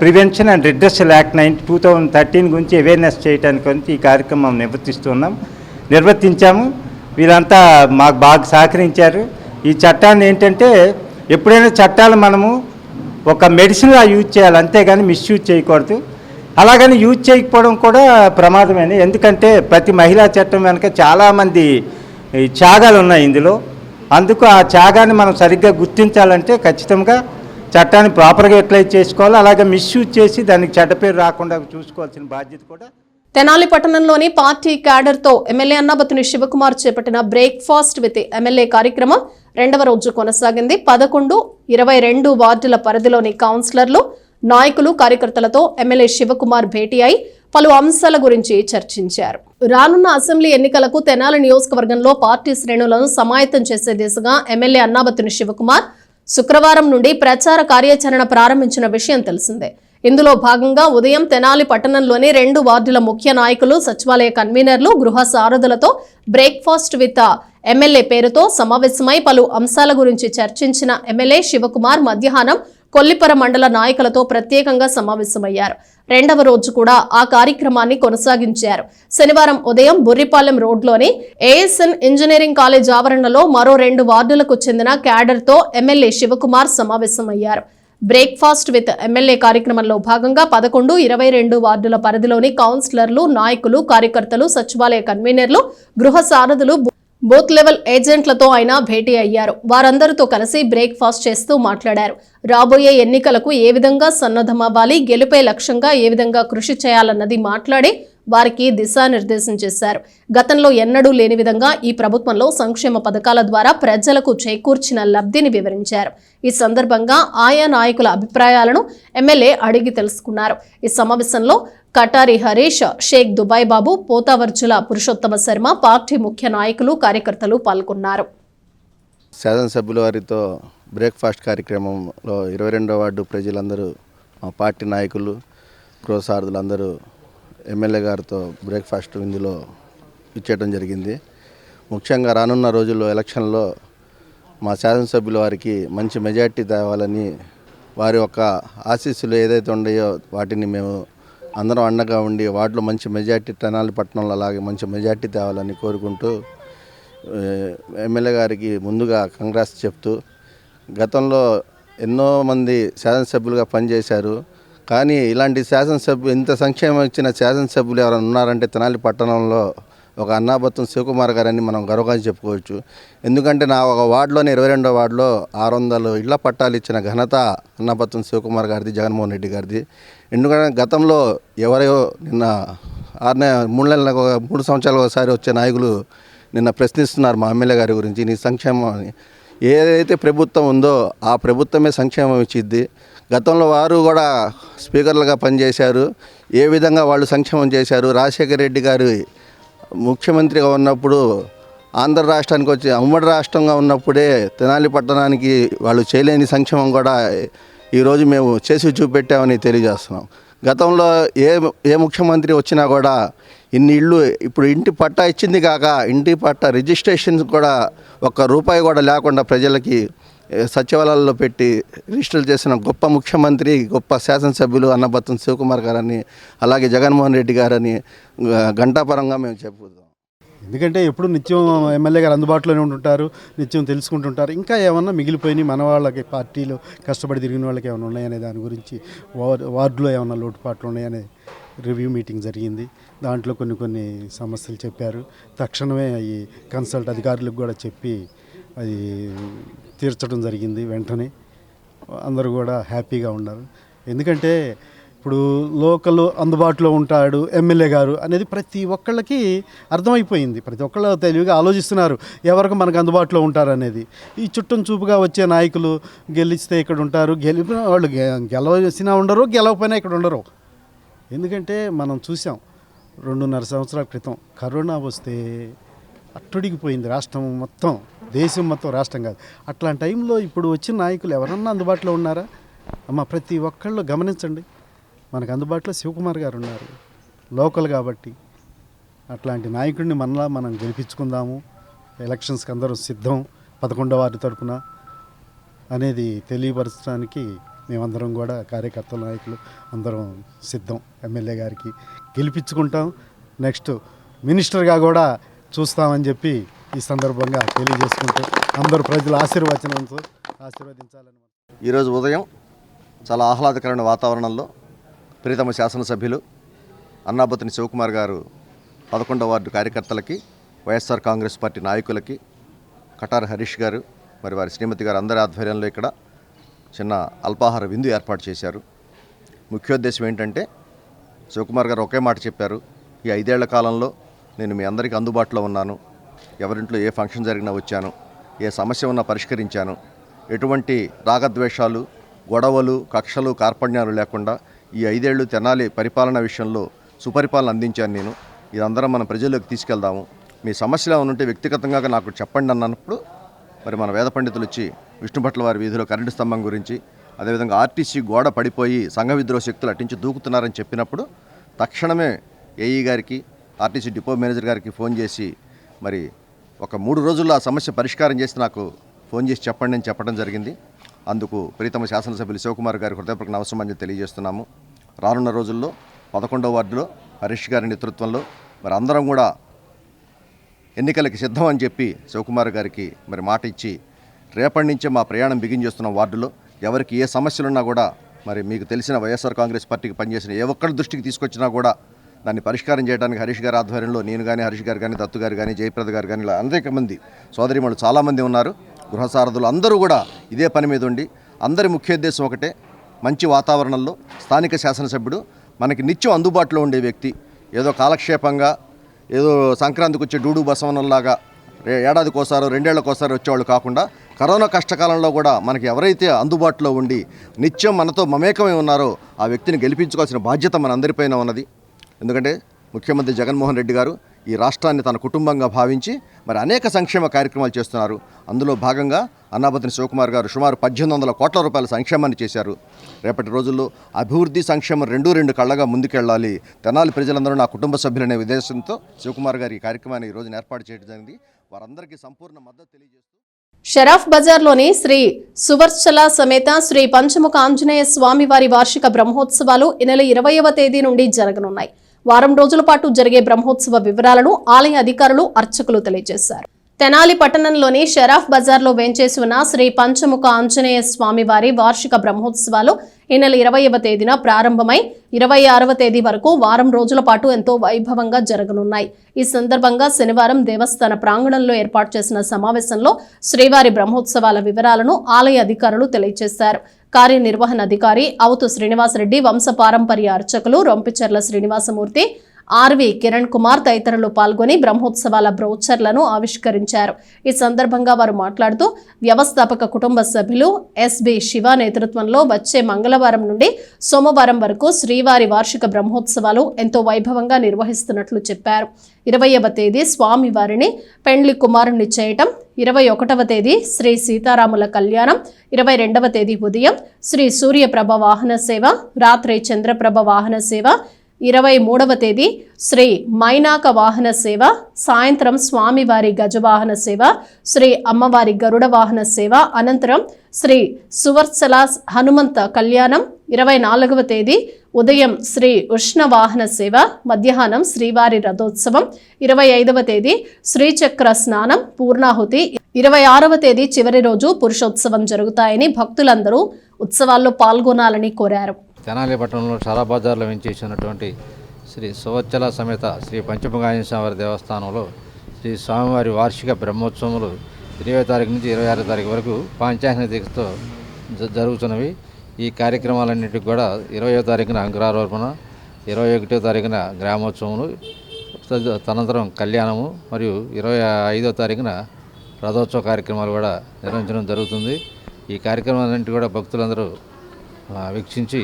prevention and redressal act 2013 గురించి అవేర్నెస్ చేయడానికి ఈ కార్యక్రమం నిర్వర్తించాము. వీరంతా మాకు బాగా సహకరించారు. ఈ చట్టాన్ని ఏంటంటే ఎప్పుడైనా చట్టాలు మనము ఒక మెడిసిన్లా యూజ్ చేయాలి, అంతేగాని మిస్యూజ్ చేయకూడదు. అలాగని యూజ్ చేయకపోవడం కూడా ప్రమాదమే. ఎందుకంటే ప్రతి మహిళా చట్టం వెనుక చాలామంది త్యాగాలు ఉన్నాయి ఇందులో. అందుకు ఆ త్యాగాన్ని మనం సరిగ్గా గుర్తించాలంటే ఖచ్చితంగా చట్టాన్ని ప్రాపర్గా అప్లై చేసుకోవాలి. అలాగే మిస్యూజ్ చేసి దానికి చెడ్డ పేరు రాకుండా చూసుకోవాల్సిన బాధ్యత కూడా. తెనాలి పట్టణంలోని పార్టీ క్యాడర్తో ఎమ్మెల్యే అన్నాబత్తుని శివకుమార్ చేపట్టిన బ్రేక్ఫాస్ట్ విత్ ఎమ్మెల్యే కార్యక్రమం 2వ రోజు కొనసాగింది. 11, 22 వార్డుల పరిధిలోని కౌన్సిలర్లు, నాయకులు, కార్యకర్తలతో ఎమ్మెల్యే శివకుమార్ భేటీ అయి పలు అంశాల గురించి చర్చించారు. రానున్న అసెంబ్లీ ఎన్నికలకు తెనాలి నియోజకవర్గంలో పార్టీ శ్రేణులను సమాయత్తం చేసే దిశగా ఎమ్మెల్యే అన్నాబత్తుని శివకుమార్ శుక్రవారం నుండి ప్రచార కార్యాచరణ ప్రారంభించిన విషయం తెలిసిందే. ఇందులో భాగంగా ఉదయం తెనాలి పట్టణంలోని 2 వార్డుల ముఖ్య నాయకులు, సచివాలయ కన్వీనర్లు, గృహ సారథులతో బ్రేక్ఫాస్ట్ విత్ ఎమ్మెల్యే పేరుతో సమావేశమై పలు అంశాల గురించి చర్చించిన ఎమ్మెల్యే శివకుమార్ మధ్యాహ్నం కొల్లిపర మండల నాయకులతో ప్రత్యేకంగా సమావేశమయ్యారు. 2వ రోజు కూడా ఆ కార్యక్రమాన్ని కొనసాగించారు. శనివారం ఉదయం బుర్రిపాలెం రోడ్లోని ఏఎస్ఎన్ ఇంజనీరింగ్ కాలేజ్ ఆవరణలో మరో 2 వార్డులకు చెందిన క్యాడర్తో ఎమ్మెల్యే శివకుమార్ సమావేశమయ్యారు. బ్రేక్ఫాస్ట్ విత్ ఎమ్మెల్యే కార్యక్రమంలో భాగంగా 11, 22 వార్డుల పరిధిలోని కౌన్సిలర్లు, నాయకులు, కార్యకర్తలు, సచివాలయ కన్వీనర్లు, గృహ సారథులు, బూత్ లెవెల్ ఏజెంట్లతో ఆయన భేటీ అయ్యారు. వారందరితో కలిసి బ్రేక్ఫాస్ట్ చేస్తూ మాట్లాడారు. రాబోయే ఎన్నికలకు ఏ విధంగా సన్నద్ధమవ్వాలి, గెలుపే లక్ష్యంగా ఏ విధంగా కృషి చేయాలన్నది మాట్లాడి వారికి దిశానిర్దేశం చేశారు. గతంలో ఎన్నడూ లేని విధంగా ఈ ప్రభుత్వంలో సంక్షేమ పథకాల ద్వారా ప్రజలకు చేకూర్చిన లబ్ధిని వివరించారు. ఈ సందర్భంగా ఆయా నాయకుల అభిప్రాయాలను ఎమ్మెల్యే అడిగి తెలుసుకున్నారు. ఈ సమావేశంలో కటారి హరీష్, షేక్ దుబాయ్ బాబు, పోతావర్జుల పురుషోత్తమ శర్మ, పార్టీ ముఖ్య నాయకులు, కార్యకర్తలు పాల్గొన్నారు. శాసనసభ్యుల వారితో బ్రేక్ఫాస్ట్ కార్యక్రమంలో 22వ వార్డు ప్రజలందరూ, మా పార్టీ నాయకులు, గృహసారథులందరూ ఎమ్మెల్యే గారితో బ్రేక్ఫాస్ట్ ఇందులో ఇచ్చేయడం జరిగింది. ముఖ్యంగా రానున్న రోజుల్లో ఎలక్షన్లో మా శాసనసభ్యుల వారికి మంచి మెజార్టీ తేవాలని, వారి యొక్క ఆశీస్సులు ఏదైతే ఉన్నాయో వాటిని మేము అందరం అండగా ఉండి వాటిలో మంచి మెజార్టీ తెనాలి పట్టణంలో అలాగే మంచి మెజార్టీ తేవాలని కోరుకుంటూ ఎమ్మెల్యే గారికి ముందుగా కంగ్రాట్స్ చెప్తూ, గతంలో ఎన్నో మంది శాసనసభ్యులుగా పనిచేశారు. కానీ ఇలాంటి ఇంత సంక్షేమం ఇచ్చిన శాసనసభ్యులు ఎవరైనా ఉన్నారంటే తెనాలి పట్టణంలో ఒక అన్నాబత్తుం శివకుమార్ గారని మనం గర్వంగా చెప్పుకోవచ్చు. ఎందుకంటే నా ఒక వార్డులోనే 22వ వార్డులో 600 ఇళ్ల పట్టాలు ఇచ్చిన ఘనత అన్నాబత్తుం శివకుమార్ గారిది, జగన్మోహన్ రెడ్డి గారిది. ఎందుకంటే గతంలో ఎవరో నిన్న 3 సంవత్సరాలకు ఒకసారి వచ్చే నాయకులు నిన్న ప్రశ్నిస్తున్నారు మా ఎమ్మెల్యే గారి గురించి, నీ సంక్షేమం అని. ఏదైతే ప్రభుత్వం ఉందో ఆ ప్రభుత్వమే సంక్షేమం ఇచ్చిద్ది. గతంలో వారు కూడా స్పీకర్లుగా పనిచేశారు. ఏ విధంగా వాళ్ళు సంక్షేమం చేశారు, రాజశేఖర రెడ్డి గారు ముఖ్యమంత్రిగా ఉన్నప్పుడు ఆంధ్ర రాష్ట్రానికి వచ్చి ఉమ్మడి రాష్ట్రంగా ఉన్నప్పుడే తెనాలి పట్టణానికి వాళ్ళు చేయలేని సంక్షేమం కూడా ఈరోజు మేము చేసి చూపెట్టామని తెలియజేస్తున్నాం. గతంలో ఏ ముఖ్యమంత్రి వచ్చినా కూడా ఇన్ని ఇళ్ళు ఇప్పుడు ఇంటి పట్టా ఇచ్చింది కాక ఇంటి పట్టా రిజిస్ట్రేషన్ కూడా ₹1 కూడా లేకుండా ప్రజలకి సచివాలయాల్లో పెట్టి రిజిస్టర్ చేసిన గొప్ప ముఖ్యమంత్రి, గొప్ప శాసనసభ్యులు అన్నాబత్తుం శివకుమార్ గారని, అలాగే జగన్మోహన్ రెడ్డి గారని గంటాపరంగా మేము చెప్పుకుంటాం. ఎందుకంటే ఎప్పుడు నిత్యం ఎమ్మెల్యే గారు అందుబాటులోనే ఉంటుంటారు, నిత్యం తెలుసుకుంటుంటారు. ఇంకా ఏమన్నా మిగిలిపోయినాయి మన వాళ్ళకి, పార్టీలో కష్టపడి తిరిగిన వాళ్ళకి ఏమైనా ఉన్నాయనే దాని గురించి, వార్డులో ఏమైనా లోటుపాట్లు ఉన్నాయనే రివ్యూ మీటింగ్ జరిగింది. దాంట్లో కొన్ని సమస్యలు చెప్పారు. తక్షణమే అవి కన్సల్ట్ అధికారులకు కూడా చెప్పి అది తీర్చడం జరిగింది. వెంటనే అందరూ కూడా హ్యాపీగా ఉన్నారు. ఎందుకంటే ఇప్పుడు లోకల్ అందుబాటులో ఉంటాడు ఎమ్మెల్యే గారు అనేది ప్రతి ఒక్కళ్ళకి అర్థమైపోయింది. ప్రతి ఒక్కళ్ళు తెలివిగా ఆలోచిస్తున్నారు ఎవరికి మనకు అందుబాటులో ఉంటారు అనేది. ఈ చుట్టం చూపుగా వచ్చే నాయకులు గెలిస్తే ఇక్కడ ఉంటారు, గెలిపిన వాళ్ళు గెలవసినా ఉండరు, గెలవకపోయినా ఇక్కడ ఉండరు. ఎందుకంటే మనం చూసాం 2.5 సంవత్సరాల క్రితం కరోనా వస్తే అట్టుడిగిపోయింది రాష్ట్రం మొత్తం, దేశం మొత్తం, రాష్ట్రం కాదు. అట్లాంటి టైంలో ఇప్పుడు వచ్చిన నాయకులు ఎవరన్నా అందుబాటులో ఉన్నారా? అమ్మ ప్రతి ఒక్కళ్ళు గమనించండి, మనకు అందుబాటులో శివకుమార్ గారు ఉన్నారు, లోకల్ కాబట్టి. అట్లాంటి నాయకుడిని మనలా మనం గెలిపించుకుందాము. ఎలక్షన్స్కి అందరూ సిద్ధం 11వ వార్డు తరపున అనేది తెలియపరచడానికి మేమందరం కూడా కార్యకర్తల నాయకులు అందరం సిద్ధం. ఎమ్మెల్యే గారికి గెలిపించుకుంటాం, నెక్స్ట్ మినిస్టర్గా కూడా చూస్తామని చెప్పి ఈ సందర్భంగా తెలియజేసుకుంటూ అందరూ ప్రజల ఆశీర్వదించాలని. ఈరోజు ఉదయం చాలా ఆహ్లాదకరమైన వాతావరణంలో ప్రీతమ శాసనసభ్యులు అన్నాబత్తుని శివకుమార్ గారు 11వ వార్డు కార్యకర్తలకి, వైఎస్ఆర్ కాంగ్రెస్ పార్టీ నాయకులకి, కటార్ హరీష్ గారు మరి వారి శ్రీమతి గారు అందరి ఆధ్వర్యంలో ఇక్కడ చిన్న అల్పాహార విందు ఏర్పాటు చేశారు. ముఖ్యోద్దేశం ఏంటంటే శివకుమార్ గారు ఒకే మాట చెప్పారు, ఈ 5 ఏళ్ల కాలంలో నేను మీ అందరికీ అందుబాటులో ఉన్నాను, ఎవరింట్లో ఏ ఫంక్షన్ జరిగినా వచ్చాను, ఏ సమస్య ఉన్నా పరిష్కరించాను, ఎటువంటి రాగద్వేషాలు, గొడవలు, కక్షలు, కార్పణ్యాలు లేకుండా ఈ 5 ఏళ్ళు తెనాలి పరిపాలన విషయంలో సుపరిపాలన అందించాను నేను. ఇదందరం మనం ప్రజల్లోకి తీసుకెళ్దాము, మీ సమస్యలు ఏమైనా ఉంటే వ్యక్తిగతంగా నాకు చెప్పండి అన్నప్పుడు మరి మన వేద పండితులు వచ్చి విష్ణుభట్ల వారి వీధిలో కరెంటు స్తంభం గురించి, అదేవిధంగా ఆర్టీసీ గోడ పడిపోయి సంఘ విద్రోహ శక్తులు అట్టించి దూకుతున్నారని చెప్పినప్పుడు తక్షణమే ఏఈ గారికి, ఆర్టీసీ డిపో మేనేజర్ గారికి ఫోన్ చేసి మరి ఒక 3 రోజుల్లో ఆ సమస్య పరిష్కారం చేసి నాకు ఫోన్ చేసి చెప్పండి అని చెప్పడం జరిగింది. అందుకు ప్రీతమ శాసనసభ్యులు శివకుమార్ గారి హృదయపూర్వక నమస్కారం తెలియజేస్తున్నాము. రానున్న రోజుల్లో 11వ వార్డులో హరీష్ గారి నేతృత్వంలో మరి అందరం కూడా ఎన్నికలకి సిద్ధం అని చెప్పి శివకుమార్ గారికి మరి మాట ఇచ్చి రేపటి నుంచే మా ప్రయాణం బిగించేస్తున్నాం. వార్డులో ఎవరికి ఏ సమస్యలున్నా కూడా మరి మీకు తెలిసిన వైఎస్ఆర్ కాంగ్రెస్ పార్టీకి పనిచేసిన ఏ ఒక్కరి దృష్టికి తీసుకొచ్చినా కూడా దాన్ని పరిష్కారం చేయడానికి హరీష్ గారి ఆధ్వర్యంలో నేను కానీ, హరీష్ గారు కానీ, దత్తు గారు కానీ, జయప్రద గారు కానీ ఇలా అనేక మంది సోదరిమణులు చాలామంది ఉన్నారు. గృహసారథులు అందరూ కూడా ఇదే పని మీద ఉండి అందరి ముఖ్యోద్దేశం ఒకటే, మంచి వాతావరణంలో స్థానిక శాసనసభ్యుడు మనకి నిత్యం అందుబాటులో ఉండే వ్యక్తి, ఏదో కాలక్షేపంగా ఏదో సంక్రాంతికి వచ్చే డూడు బసవనంలాగా ఏడాదికోసారో 2 ఏళ్లకోసారి వచ్చేవాళ్ళు కాకుండా కరోనా కష్టకాలంలో కూడా మనకి ఎవరైతే అందుబాటులో ఉండి నిత్యం మనతో మమేకమై ఉన్నారో ఆ వ్యక్తిని గెలిపించుకోవాల్సిన బాధ్యత మనందరిపైన ఉన్నది. ఎందుకంటే ముఖ్యమంత్రి జగన్మోహన్ రెడ్డి గారు ఈ రాష్ట్రాన్ని తన కుటుంబంగా భావించి మరి అనేక సంక్షేమ కార్యక్రమాలు చేస్తున్నారు. అందులో భాగంగా అన్నాబతిని శివకుమార్ గారు సుమారు 1800 కోట్ల రూపాయల సంక్షేమాన్ని చేశారు. రేపటి రోజుల్లో అభివృద్ధి సంక్షేమం రెండు కళ్ళగా ముందుకెళ్ళాలి, తెనాలి ప్రజలందరూ నా కుటుంబ సభ్యులనే ఉద్దేశంతో శివకుమార్ గారి ఈ కార్యక్రమాన్ని ఈ రోజున ఏర్పాటు చేయడం జరిగింది. వారందరికీ సంపూర్ణ మద్దతు తెలియజేస్తూ షరాఫ్ బజార్లోని శ్రీ సువర్చల సమేత శ్రీ పంచముఖ ఆంజనేయ స్వామి వారి వార్షిక బ్రహ్మోత్సవాలు ఈ నెల 20వ తేదీ నుండి జరగనున్నాయి. వారం రోజుల పాటు జరిగే బ్రహ్మోత్సవ వివరాలను ఆలయ అధికారులు అర్చకులు తెలియజేశారు. తెనాలి పట్టణంలోని షరాఫ్ బజార్లో వేంచేసి ఉన్న శ్రీ పంచముఖ ఆంజనేయ స్వామి వారి వార్షిక బ్రహ్మోత్సవాలు ఈ నెల 20వ తేదీన ప్రారంభమై 26వ తేదీ వరకు వారం రోజుల పాటు ఎంతో వైభవంగా జరగనున్నాయి. ఈ సందర్భంగా శనివారం దేవస్థాన ప్రాంగణంలో ఏర్పాటు చేసిన సమావేశంలో శ్రీవారి బ్రహ్మోత్సవాల వివరాలను ఆలయ అధికారులు తెలియజేశారు. కార్యనిర్వహణాధికారి అవుతు శ్రీనివాసరెడ్డి, వంశపారంపర్య అర్చకులు రొంపిచెర్ల శ్రీనివాసమూర్తి, ఆర్వి కిరణ్ కుమార్ తదితరులు పాల్గొని బ్రహ్మోత్సవాల బ్రోచర్లను ఆవిష్కరించారు. ఈ సందర్భంగా వారు మాట్లాడుతూ వ్యవస్థాపక కుటుంబ సభ్యులు ఎస్బి శివ నేతృత్వంలో వచ్చే మంగళవారం నుండి సోమవారం వరకు శ్రీవారి వార్షిక బ్రహ్మోత్సవాలు ఎంతో వైభవంగా నిర్వహిస్తున్నట్లు చెప్పారు. 20వ తేదీ స్వామి వారిని పెండ్లి కుమారుణ్ణి చేయటం, 21వ తేదీ శ్రీ సీతారాముల కళ్యాణం, 22వ తేదీ ఉదయం శ్రీ సూర్యప్రభ వాహన సేవ, రాత్రి చంద్రప్రభ వాహన సేవ, 23వ తేదీ శ్రీ మైనాక వాహన సేవ, సాయంత్రం స్వామివారి గజవాహన సేవ, శ్రీ అమ్మవారి గరుడ వాహన సేవ, అనంతరం శ్రీ సువర్చల హనుమంత కళ్యాణం, 24వ తేదీ ఉదయం శ్రీ ఉష్ణ వాహన సేవ, మధ్యాహ్నం శ్రీవారి రథోత్సవం, 25వ తేదీ శ్రీచక్ర స్నానం, పూర్ణాహుతి, 26వ తేదీ చివరి రోజు పురుషోత్సవం జరుగుతాయని భక్తులందరూ ఉత్సవాల్లో పాల్గొనాలని కోరారు. తెనాలి పట్టణంలో షరాఫ్ బజార్లో వెంచేసినటువంటి శ్రీ సువర్చల సమేత శ్రీ పంచముఖ ఆంజనేయ స్వామి దేవస్థానంలో శ్రీ స్వామివారి వార్షిక బ్రహ్మోత్సవములు 20వ తారీఖు నుంచి 26వ తారీఖు వరకు పాంచాహ్న దీక్షతో జరుగుతున్నవి. ఈ కార్యక్రమాలన్నింటికి కూడా 20వ తారీఖున అంకురారోపణ, 21వ తారీఖున గ్రామోత్సవములు, తదనంతరం కళ్యాణము మరియు 25వ తారీఖున రథోత్సవ కార్యక్రమాలు కూడా నిర్వహించడం జరుగుతుంది. ఈ కార్యక్రమాలన్నింటి కూడా భక్తులందరూ వీక్షించి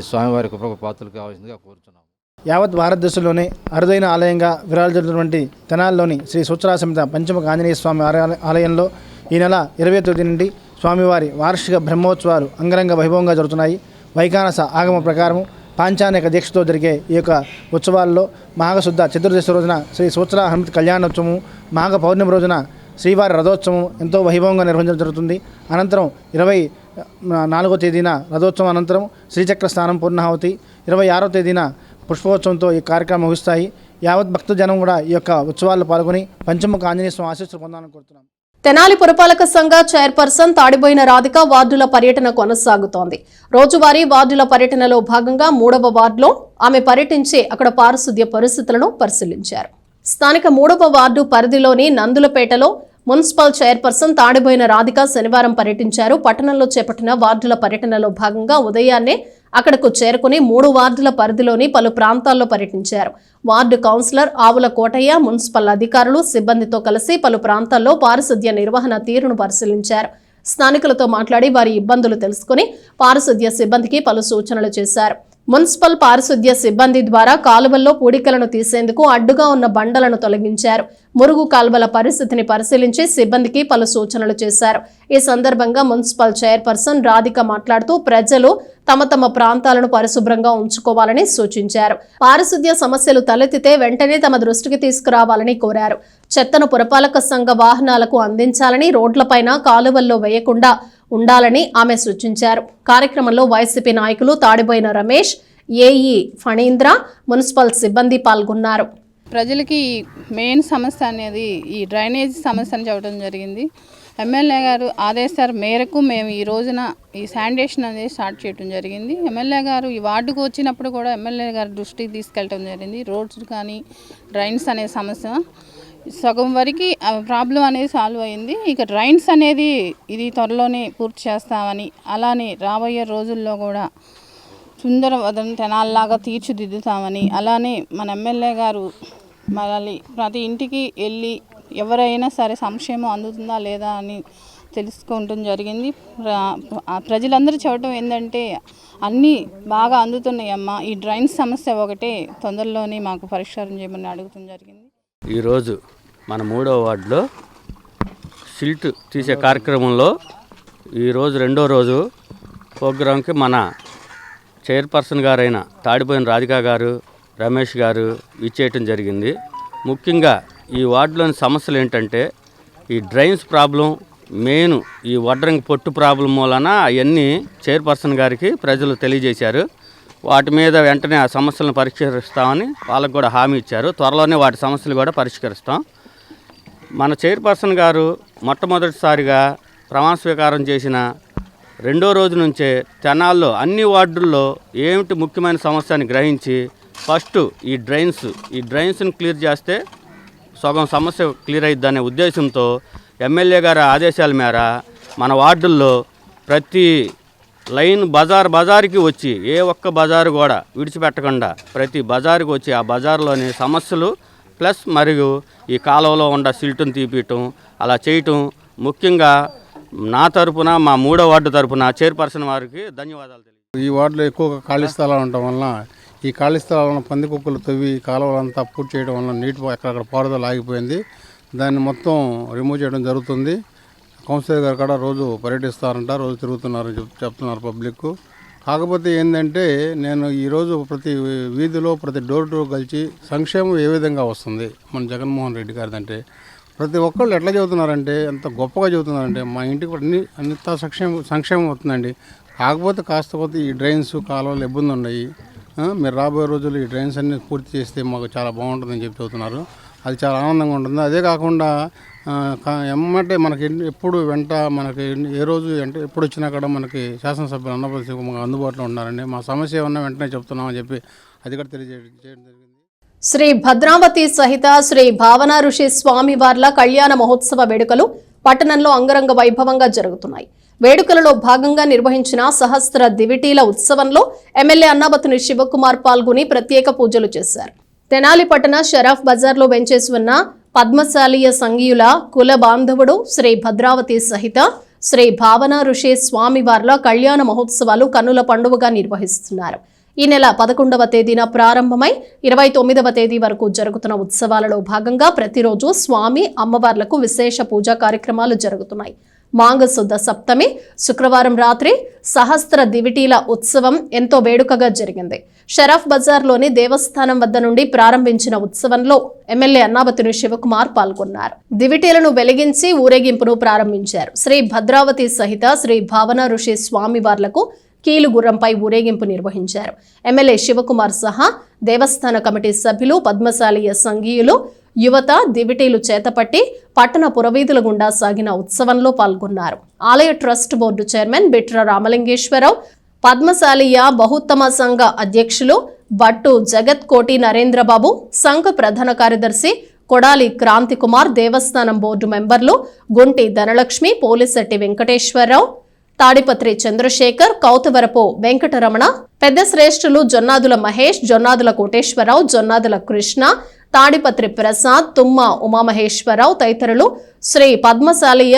స్వామివారి కృపకు పాత్రలు కావాల్సిందిగా కోరుతున్నాము. యావత్ భారతదేశంలోనే అరుదైన ఆలయంగా విరాజిల్లుతున్నటువంటి తెనాలిలోని శ్రీ సువర్చల సమేత పంచముఖ ఆంజనేయ స్వామి ఆలయంలో ఈ నెల 20వ తేదీ నుండి స్వామివారి వార్షిక బ్రహ్మోత్సవాలు అంగరంగ వైభవంగా జరుగుతున్నాయి. వైఖానస ఆగమ ప్రకారము పాంచానిక దీక్షతో జరిగే ఈ యొక్క ఉత్సవాల్లో మాఘశుద్ధ చతుర్దశి రోజున శ్రీ సువర్చల హనుమతి కళ్యాణోత్సవము, మాఘ పౌర్ణమి రోజున శ్రీవారి రథోత్సవం ఎంతో వైభవంగా నిర్వహించడం జరుగుతుంది. అనంతరం 24వ తేదీన రథోత్సవం అనంతరం శ్రీచక్ర స్నానం, పూర్ణాహుతి, 26వ తేదీన పుష్పోత్సవంతో ఈ కార్యక్రమం ముగుస్తాయి. యావత్ భక్త జనం కూడా ఈ యొక్క ఉత్సవాల్లో పాల్గొని పంచముఖ ఆంజనేయ స్వామి ఆశీస్సులు పొందాలని కోరుతున్నాం. తెనాలి పురపాలక సంఘ చైర్పర్సన్ తాడిబోయిన రాధిక వార్డుల పర్యటన కొనసాగుతోంది. రోజువారీ వార్డుల పర్యటనలో భాగంగా 3వ వార్డులో ఆమె పర్యటించి అక్కడ పారిశుద్ధ్య పరిస్థితులను పరిశీలించారు. స్థానిక 3వ వార్డు పరిధిలోని నందులపేటలో మున్సిపల్ చైర్పర్సన్ తాడిబోయిన రాధిక శనివారం పర్యటించారు. పట్టణంలో చేపట్టిన వార్డుల పర్యటనలో భాగంగా ఉదయాన్నే అక్కడకు చేరుకుని 3 వార్డుల పరిధిలోని పలు ప్రాంతాల్లో పర్యటించారు. వార్డు కౌన్సిలర్ ఆవుల కోటయ్య, మున్సిపల్ అధికారులు, సిబ్బందితో కలిసి పలు ప్రాంతాల్లో పారిశుద్ధ్య నిర్వహణ తీరును పరిశీలించారు. స్థానికులతో మాట్లాడి వారి ఇబ్బందులు తెలుసుకుని పారిశుద్ధ్య సిబ్బందికి పలు సూచనలు చేశారు. మున్సిపల్ పారిశుద్ధ్య సిబ్బంది ద్వారా కాలువల్లో పూడికలను తీసేందుకు అడ్డుగా ఉన్న బండలను తొలగించారు. మురుగు కాల్వల పరిస్థితిని పరిశీలించి సిబ్బందికి పలు సూచనలు చేశారు. ఈ సందర్భంగా మున్సిపల్ చైర్పర్సన్ రాధిక మాట్లాడుతూ ప్రజలు తమ తమ ప్రాంతాలను పరిశుభ్రంగా ఉంచుకోవాలని సూచించారు. పారిశుద్ధ్య సమస్యలు తలెత్తితే వెంటనే తమ దృష్టికి తీసుకురావాలని కోరారు. చెత్తను పురపాలక సంఘ వాహనాలకు అందించాలని, రోడ్లపైన కాలువల్లో వేయకుండా ఉండాలని ఆమె సూచించారు. కార్యక్రమంలో వైసీపీ నాయకులు తాడిబోయిన రమేష్, ఏఈ ఫణీంద్ర, మున్సిపల్ సిబ్బంది పాల్గొన్నారు. ప్రజలకి మెయిన్ సమస్య అనేది ఈ డ్రైనేజ్ సమస్యను చెప్పడం జరిగింది. ఎమ్మెల్యే గారు ఆదేశాల మేరకు మేము ఈ రోజున ఈ శానిటేషన్ అనేది స్టార్ట్ చేయడం జరిగింది. ఎమ్మెల్యే గారు ఈ వార్డుకు వచ్చినప్పుడు కూడా ఎమ్మెల్యే గారు దృష్టికి తీసుకెళ్ళడం జరిగింది. రోడ్స్ కానీ డ్రైన్స్ అనే సమస్య సగం వరకు ప్రాబ్లం అనేది సాల్వ్ అయింది. ఇక డ్రైన్స్ అనేది ఇది త్వరలోనే పూర్తి చేస్తామని, అలానే రాబోయే రోజుల్లో కూడా సుందరవదన తెనాల్లాగా తీర్చిదిద్దుతామని, అలానే మన ఎమ్మెల్యే గారు మళ్ళీ ప్రతి ఇంటికి వెళ్ళి ఎవరైనా సరే సంక్షేమం అందుతుందా లేదా అని తెలుసుకుంటం జరిగింది. ప్రజలందరూ చెప్పడం ఏంటంటే అన్నీ బాగా అందుతున్నాయి అమ్మ, ఈ డ్రైన్స్ సమస్య ఒకటే తొందరలోనే మాకు పరిష్కారం చేయమని అడుగుతాం జరిగింది. ఈరోజు మన 3వ వార్డులో సిల్ట్ తీసే కార్యక్రమంలో ఈరోజు రెండో రోజు ప్రోగ్రాంకి మన చైర్పర్సన్ గారైన తాడిపోయిన రాధిక గారు, రమేష్ గారు ఇచ్చేయటం జరిగింది. ముఖ్యంగా ఈ వార్డులోని సమస్యలు ఏంటంటే ఈ డ్రైన్స్ ప్రాబ్లం, మెయిన్ ఈ వడ్రంగి పొట్టు ప్రాబ్లం మూలన అవన్నీ చైర్పర్సన్ గారికి ప్రజలు తెలియజేశారు. వాటి మీద వెంటనే ఆ సమస్యలను పరిష్కరిస్తామని వాళ్ళకు కూడా హామీ ఇచ్చారు. త్వరలోనే వాటి సమస్యలు కూడా పరిష్కరిస్తాం. మన చైర్పర్సన్ గారు మొట్టమొదటిసారిగా ప్రమాణ స్వీకారం చేసిన రెండో రోజు నుంచే తెనాల్లో అన్ని వార్డుల్లో ఏమిటి ముఖ్యమైన సమస్యని గ్రహించి ఫస్ట్ ఈ డ్రైన్స్ని క్లియర్ చేస్తే సగం సమస్య క్లియర్ అయిద్దనే ఉద్దేశంతో ఎమ్మెల్యే గారి ఆదేశాల మేర మన వార్డుల్లో ప్రతి లైన్ బజార్కి వచ్చి ఏ ఒక్క బజారు కూడా విడిచిపెట్టకుండా ప్రతి బజారుకి వచ్చి ఆ బజార్లోని సమస్యలు ప్లస్ మరియు ఈ కాలువలో ఉన్న సిల్టును తీపియటం అలా చేయటం ముఖ్యంగా నా తరపున మా 3వ వార్డు తరపున చైర్పర్సన్ వారికి ధన్యవాదాలు తెలియజేస్తాను. ఈ వార్డులో ఎక్కువగా ఖాళీ స్థలాలు ఉండటం వలన ఈ ఖాళీ స్థలాలను పందికొక్కులు తవ్వి కాలువలంతా పూర్తి చేయడం వలన నీటి ఎక్కడక్కడ పారుదల ఆగిపోయింది. దాన్ని మొత్తం రిమూవ్ చేయడం జరుగుతుంది. కౌన్సిలర్ గారు కూడా రోజు పర్యటిస్తారంట, రోజు తిరుగుతున్నారని చెప్తున్నారు పబ్లిక్. కాకపోతే ఏంటంటే నేను ఈరోజు ప్రతి వీధిలో ప్రతి డోర్ టు డోర్ కలిసి సంక్షేమం ఏ విధంగా వస్తుంది మన జగన్మోహన్ రెడ్డి గారిదంటే ప్రతి ఒక్కళ్ళు ఎట్లా చదువుతున్నారంటే ఎంత గొప్పగా చదువుతున్నారంటే మా ఇంటికి కూడా అంత సంక్షేమం అవుతుందండి. కాకపోతే కాస్త కొద్ది ఈ డ్రైన్స్ కాలువలు ఇబ్బంది ఉన్నాయి. మీరు రాబోయే రోజుల్లో ఈ డ్రైన్స్ అన్ని పూర్తి చేస్తే మాకు చాలా బాగుంటుందని చెప్పి చదువుతున్నారు. అది చాలా ఆనందంగా ఉంటుంది. అదే కాకుండా ఎమ్మటే మనకి ఎప్పుడు వెంట మనకి ఏ రోజు అంటే ఎప్పుడు వచ్చినా కూడా మనకి శాసనసభ్యులు అన్నపతి మాకు అందుబాటులో ఉన్నారండి. మా సమస్య ఏమన్నా వెంటనే చెప్తున్నామని చెప్పి అది కూడా తెలియజేయడం జరిగింది. శ్రీ భద్రావతి సహిత శ్రీ భావన ఋషి స్వామివార్ల కళ్యాణ మహోత్సవ వేడుకలు పట్టణంలో అంగరంగ వైభవంగా జరుగుతున్నాయి. వేడుకలలో భాగంగా నిర్వహించిన సహస్ర దివిటీల ఉత్సవంలో ఎమ్మెల్యే అన్నాబత్తుని శివకుమార్ పాల్గొని ప్రత్యేక పూజలు చేశారు. తెనాలి పట్టణ షరఫ్ బజార్లో వెంచేసి ఉన్న పద్మశాలీయ సంఘీయుల కుల బాంధవుడు శ్రీ భద్రావతి సహిత శ్రీ భావన ఋషి స్వామివార్ల కళ్యాణ మహోత్సవాలు కన్నుల పండుగగా నిర్వహిస్తున్నారు. ఈ నెల 11వ తేదీన ప్రారంభమై 29వ తేదీ వరకు జరుగుతున్న ఉత్సవాలలో భాగంగా ప్రతిరోజు స్వామి అమ్మవార్లకు విశేష పూజా కార్యక్రమాలు జరుగుతున్నాయి. మాఘశుద్ధ సప్తమి శుక్రవారం రాత్రి సహస్ర దివిటీల ఉత్సవం ఎంతో వేడుకగా జరిగింది. షరఫ్ బజార్లోని దేవస్థానం వద్ద నుండి ప్రారంభించిన ఉత్సవంలో ఎమ్మెల్యే అన్నాబత్తుని శివకుమార్ పాల్గొన్నారు. దివిటీలను వెలిగించి ఊరేగింపును ప్రారంభించారు. శ్రీ భద్రావతి సహిత శ్రీ భావన ఋషి స్వామివార్లకు కీలుగుర్రంపై ఊరేగింపు నిర్వహించారు. ఎమ్మెల్యే శివకుమార్ సహా దేవస్థాన కమిటీ సభ్యులు, పద్మశాలీయ సంఘీయులు, యువత దివిటీలు చేతపట్టి పట్టణ పురవీధుల గుండా సాగిన ఉత్సవంలో పాల్గొన్నారు. ఆలయ trust board chairman Bitra Ramalingeswararao, పద్మశాలీయ బహుత్తమ సంఘ అధ్యక్షులు బట్టు జగత్ కోటి నరేంద్రబాబు, సంఘ ప్రధాన కార్యదర్శి కొడాలి క్రాంతి కుమార్, దేవస్థానం బోర్డు మెంబర్లు గుంటి ధనలక్ష్మి, పోలిశెట్టి వెంకటేశ్వరరావు, తాడిపత్రి చంద్రశేఖర్, కౌతవరపు వెంకటరమణ, పెద్ద శ్రేష్ఠులు జొన్నాదుల మహేష్, జొన్నాదుల కోటేశ్వరరావు, జొన్నాదుల కృష్ణ, తాడిపత్రి ప్రసాద్, తుమ్మ ఉమామహేశ్వరరావు తదితరులు శ్రీ పద్మశాలీయ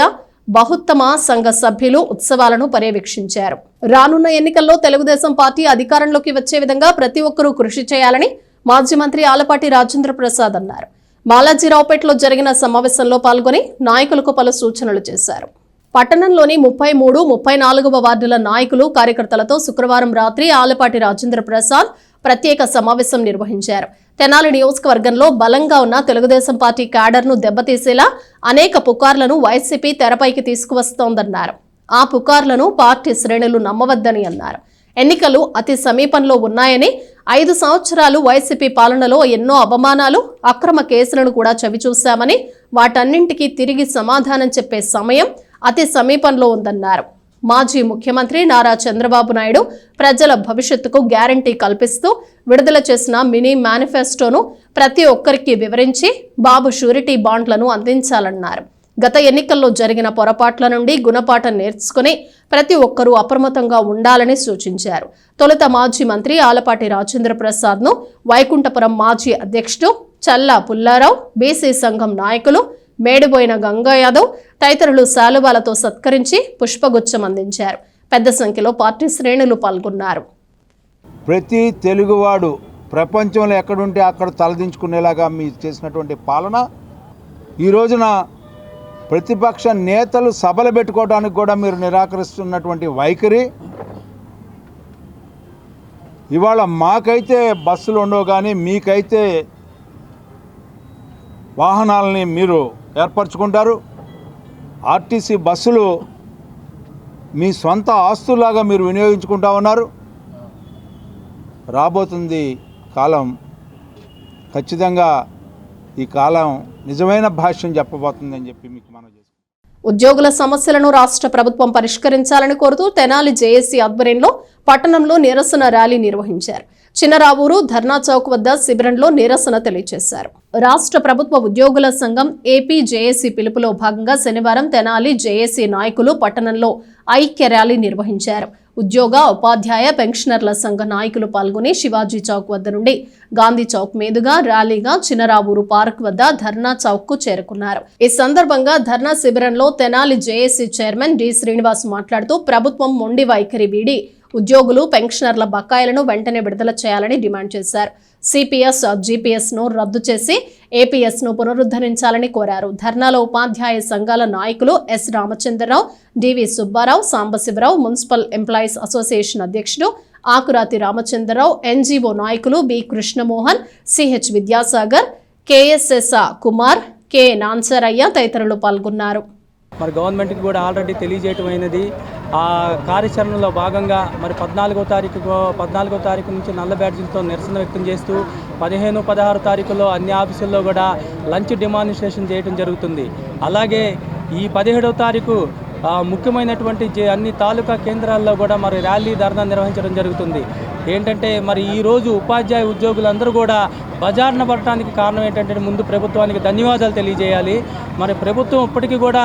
బహుత్తమ సంఘ సభ్యులు ఉత్సవాలను పర్యవేక్షించారు. రానున్న ఎన్నికల్లో తెలుగుదేశం పార్టీ అధికారంలోకి వచ్చే విధంగా ప్రతి ఒక్కరూ కృషి చేయాలని మాజీ మంత్రి ఆలపాటి రాజేంద్ర ప్రసాద్ అన్నారు. బాలాజీరావుపేటలో జరిగిన సమావేశంలో పాల్గొని నాయకులకు పలు సూచనలు చేశారు. పట్టణంలోని 33, 34వ వార్డుల నాయకులు, కార్యకర్తలతో శుక్రవారం రాత్రి ఆలపాటి రాజేంద్ర ప్రసాద్ ప్రత్యేక సమావేశం నిర్వహించారు. తెనాలి నియోజకవర్గంలో బలంగా ఉన్న తెలుగుదేశం పార్టీ క్యాడర్ను దెబ్బతీసేలా అనేక పుకార్లను వైసీపీ తెరపైకి తీసుకువస్తోందన్నారు. ఆ పుకార్లను పార్టీ శ్రేణులు నమ్మవద్దని అన్నారు. ఎన్నికలు అతి సమీపంలో ఉన్నాయని, 5 సంవత్సరాలు వైసీపీ పాలనలో ఎన్నో అవమానాలు, అక్రమ కేసులను కూడా చవిచూశామని, వాటన్నింటికీ తిరిగి సమాధానం చెప్పే సమయం అతి సమీపంలో ఉందన్నారు. మాజీ ముఖ్యమంత్రి నారా చంద్రబాబు నాయుడు ప్రజల భవిష్యత్తుకు గ్యారంటీ కల్పిస్తూ విడుదల చేసిన మినీ మేనిఫెస్టోను ప్రతి ఒక్కరికి వివరించి బాబు షూరిటీ బాండ్లను అందించాలన్నారు. గత ఎన్నికల్లో జరిగిన పొరపాట్ల నుండి గుణపాఠం నేర్చుకుని ప్రతి ఒక్కరూ అప్రమత్తంగా ఉండాలని సూచించారు. తొలుత మాజీ మంత్రి ఆలపాటి రాజేంద్ర ప్రసాద్ను వైకుంఠపురం మాజీ అధ్యక్షుడు చల్లా పుల్లారావు, బీసీ సంఘం నాయకులు మేడిపోయిన గంగా యాదవ్ తదితరులు శాలువాలతో సత్కరించి పుష్పగుచ్చం అందించారు. పెద్ద సంఖ్యలో పార్టీ శ్రేణులు పాల్గొన్నారు. ప్రతి తెలుగువాడు ప్రపంచంలో ఎక్కడుంటే అక్కడ తలదించుకునేలాగా మీరు చేసినటువంటి పాలన ఈ రోజున ప్రతిపక్ష నేతలు సభలు పెట్టుకోవడానికి కూడా మీరు నిరాకరిస్తున్నటువంటి వైఖరి, ఇవాళ మాకైతే బస్సులు ఉండవు కానీ మీకైతే వాహనాలని మీరు ఏర్పరచుకుంటారు. ఆర్టీసీ బస్సులు మీ సొంత ఆస్తులాగా మీరు వినియోగించుకుంటా ఉన్నారు. రాబోతుంది కాలం, ఖచ్చితంగా ఈ కాలం నిజమైన భాష్యం చెప్పబోతుందని చెప్పి మీకు మనం చేస్తాం. ఉద్యోగుల సమస్యలను రాష్ట్ర ప్రభుత్వం పరిష్కరించాలని కోరుతూ తెనాలి జేఏసీ ఆధ్వర్యంలో పట్టణంలో నిరసన ర్యాలీ నిర్వహించారు. చిన్నరావూరు ధర్నా చౌక్ వద్ద శిబిరంలో నిరసన తెలియజేశారు. రాష్ట్ర ప్రభుత్వ ఉద్యోగుల సంఘం ఏపీ జేఏసీ పిలుపులో భాగంగా శనివారం తెనాలి జేఏసీ నాయకులు పట్టణంలో ఐక్య ర్యాలీ నిర్వహించారు. ఉద్యోగ, ఉపాధ్యాయ, పెన్షనర్ల సంఘ నాయకులు పాల్గొని శివాజీ చౌక్ వద్ద నుండి గాంధీ చౌక్ మీదుగా ర్యాలీగా చిన్నరావూరు పార్క్ వద్ద ధర్నా చౌక్ కు చేరుకున్నారు. ఈ సందర్భంగా ధర్నా శిబిరంలో Tenali JAC chairman D Srinivas మాట్లాడుతూ ప్రభుత్వం మొండి వైఖరి వీడి ఉద్యోగులు, పెన్షనర్ల బకాయిలను వెంటనే విడుదల చేయాలని డిమాండ్ చేశారు. సిపిఎస్, జీపీఎస్ ను రద్దు చేసి ఏపీఎస్ ను పునరుద్ధరించాలని కోరారు. ధర్నాలో ఉపాధ్యాయ సంఘాల నాయకులు S Ramachandrarao, DV Subbarao, Sambasivarao, municipal employees association అధ్యక్షుడు ఆకురాతి రామచంద్రరావు, ఎన్జీఓ నాయకులు B Krishnamohan, CH Vidyasagar, KSS Kumar, K Nansaraiah తదితరులు పాల్గొన్నారు. మరి గవర్నమెంట్కి కూడా ఆల్రెడీ తెలియజేయటం అయినది. ఆ కార్యాచరణలో భాగంగా మరి 14వ తారీఖు నుంచి నల్ల బ్యాడ్జీలతో నిరసన వ్యక్తం చేస్తూ 15, 16 తారీఖుల్లో అన్ని ఆఫీసుల్లో కూడా లంచ్ డెమాన్స్ట్రేషన్ చేయడం జరుగుతుంది. అలాగే ఈ 17వ తారీఖు ముఖ్యమైనటువంటి అన్ని తాలూకా కేంద్రాల్లో కూడా మరి ర్యాలీ ధర్నా నిర్వహించడం జరుగుతుంది. ఏంటంటే మరి ఈరోజు ఉపాధ్యాయ ఉద్యోగులందరూ కూడా బజార్న పడటానికి కారణం ఏంటంటే ముందు ప్రభుత్వానికి ధన్యవాదాలు తెలియజేయాలి. మరి ప్రభుత్వం ఇప్పటికీ కూడా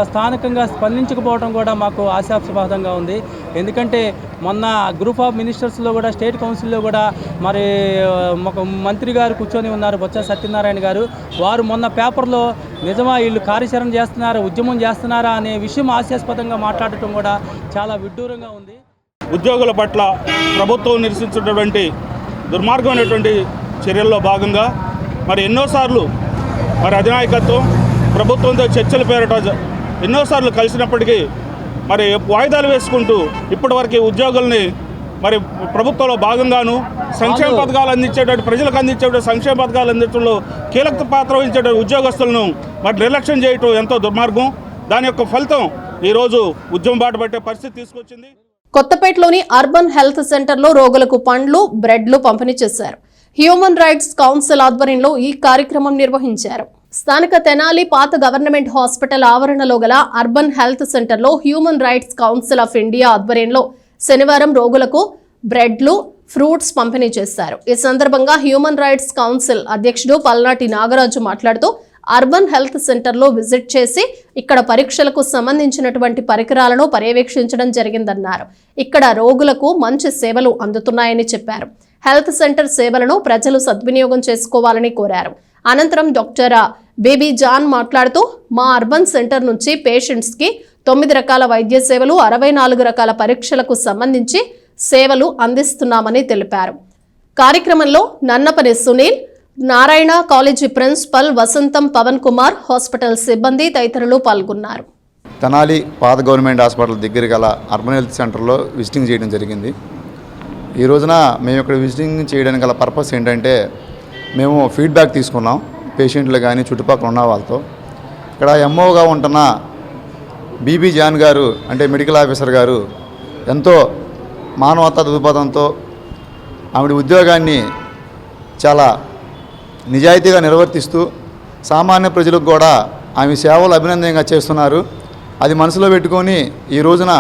స్థానికంగా స్పందించకపోవడం కూడా మాకు ఆశాస్పదంగా ఉంది. ఎందుకంటే మొన్న గ్రూప్ ఆఫ్ మినిస్టర్స్లో కూడా స్టేట్ కౌన్సిల్లో కూడా మరి ఒక మంత్రి గారు కూర్చొని ఉన్నారు, బొత్స సత్యనారాయణ గారు. వారు మొన్న పేపర్లో నిజమా వీళ్ళు కార్యాచరణ చేస్తున్నారా, ఉద్యమం చేస్తున్నారా అనే విషయం హాస్యాస్పదంగా మాట్లాడటం కూడా చాలా విడ్డూరంగా ఉంది. ఉద్యోగుల పట్ల ప్రభుత్వం నిరసించినటువంటి దుర్మార్గమైనటువంటి చర్యల్లో భాగంగా మరి ఎన్నోసార్లు మరి అధినాయకత్వం ప్రభుత్వంతో చర్చల పేరిట ఎన్నోసార్లు కలిసినప్పటికీ మరి వాయిదాలు వేసుకుంటూ ఇప్పటివరకు ఉద్యోగుల్ని మరి ప్రభుత్వంలో భాగంగాను సంక్షేమ పథకాలు అందించేటువంటి, ప్రజలకు అందించేటువంటి సంక్షేమ పథకాలు అందించడంలో కీలక పాత్ర వహించేటువంటి ఉద్యోగస్తులను మరి నిర్లక్ష్యం చేయటం ఎంతో దుర్మార్గం. దాని యొక్క ఫలితం ఈరోజు ఉద్యమం బాట పట్టే పరిస్థితి తీసుకొచ్చింది. కొత్తపేటలోని అర్బన్ హెల్త్ సెంటర్లో రోగులకు పండ్లు, బ్రెడ్లు పంపిణీ చేశారు. హ్యూమన్ రైట్స్ కౌన్సిల్ ఆధ్వర్యంలో ఈ కార్యక్రమం నిర్వహించారు. స్థానిక తెనాలి పాత గవర్నమెంట్ హాస్పిటల్ ఆవరణలో గల అర్బన్ హెల్త్ సెంటర్లో human rights council of India ఆధ్వర్యంలో శనివారం రోగులకు బ్రెడ్లు, ఫ్రూట్స్ పంపిణీ చేశారు. ఈ సందర్భంగా హ్యూమన్ రైట్స్ కౌన్సిల్ అధ్యక్షుడు పల్నాటి నాగరాజు మాట్లాడుతూ అర్బన్ హెల్త్ సెంటర్లో విజిట్ చేసి ఇక్కడ పరీక్షలకు సంబంధించినటువంటి పరికరాలను పర్యవేక్షించడం జరిగిందన్నారు. ఇక్కడ రోగులకు మంచి సేవలు అందుతున్నాయని చెప్పారు. హెల్త్ సెంటర్ సేవలను ప్రజలు సద్వినియోగం చేసుకోవాలని కోరారు. అనంతరం డాక్టర్ బేబీ జాన్ మాట్లాడుతూ మా అర్బన్ సెంటర్ నుంచి పేషెంట్స్ కి 9 రకాల వైద్య సేవలు, 64 రకాల పరీక్షలకు సంబంధించి సేవలు అందిస్తున్నామని తెలిపారు. కార్యక్రమంలో నన్నపని సునీల్, నారాయణ కాలేజీ ప్రిన్సిపల్ వసంతం పవన్ కుమార్, హాస్పిటల్ సిబ్బంది తదితరులు పాల్గొన్నారు. తెనాలి పాత గవర్నమెంట్ హాస్పిటల్ దగ్గర గల అర్బన్ హెల్త్ సెంటర్లో విజిటింగ్ చేయడం జరిగింది. ఈ రోజున మేము ఇక్కడ విజిటింగ్ చేయడానికి గల పర్పస్ ఏంటంటే మేము ఫీడ్బ్యాక్ తీసుకున్నాం పేషెంట్లు కానీ చుట్టుపక్కల ఉన్న వాళ్ళతో. ఇక్కడ ఎంఓగా ఉంటున్న బీబీ జాన్ గారు అంటే మెడికల్ ఆఫీసర్ గారు ఎంతో మానవతా దృక్పథంతో ఆవిడ ఉద్యోగాన్ని చాలా నిజాయితీగా నిర్వర్తిస్తూ సామాన్య ప్రజలకు కూడా ఆమె సేవలు అభినందనగా చేస్తున్నారు. అది మనసులో పెట్టుకొని ఈ రోజున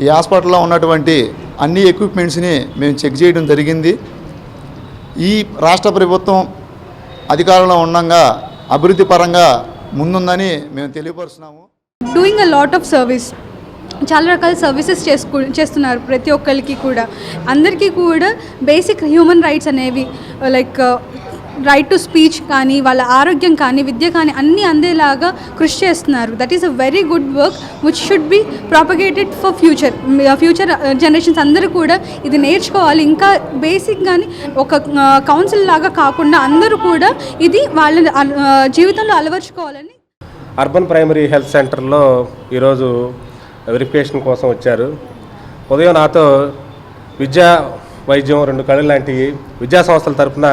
ఈ హాస్పిటల్లో ఉన్నటువంటి అన్ని ఎక్విప్మెంట్స్ని మేము చెక్ చేయడం జరిగింది. ఈ రాష్ట్ర ప్రభుత్వం అధికారంలో ఉండగా అభివృద్ధి పరంగా ముందుందని మేము తెలియపరుస్తున్నాము. Doing a lot of service, చాలా రకాల సర్వీసెస్ చేస్తున్నారు ప్రతి ఒక్కరికి కూడా. అందరికీ కూడా బేసిక్ హ్యూమన్ రైట్స్ అనేవి లైక్ రైట్ టు స్పీచ్ కానీ, వాళ్ళ ఆరోగ్యం కానీ, విద్య కానీ అన్నీ అందేలాగా కృషి చేస్తున్నారు. That is a very good work which should be propagated for future generations అందరూ కూడా ఇది నేర్చుకోవాలి. ఇంకా బేసిక్ కానీ ఒక కౌన్సిల్ లాగా కాకుండా అందరూ కూడా ఇది వాళ్ళ జీవితంలో అలవర్చుకోవాలని. అర్బన్ ప్రైమరీ హెల్త్ సెంటర్లో ఈరోజు వెరిఫికేషన్ కోసం వచ్చారు. ఉదయం నాతో విద్యా వైద్యం 2 కళ్ళు లాంటి విద్యా సంస్థల తరఫున,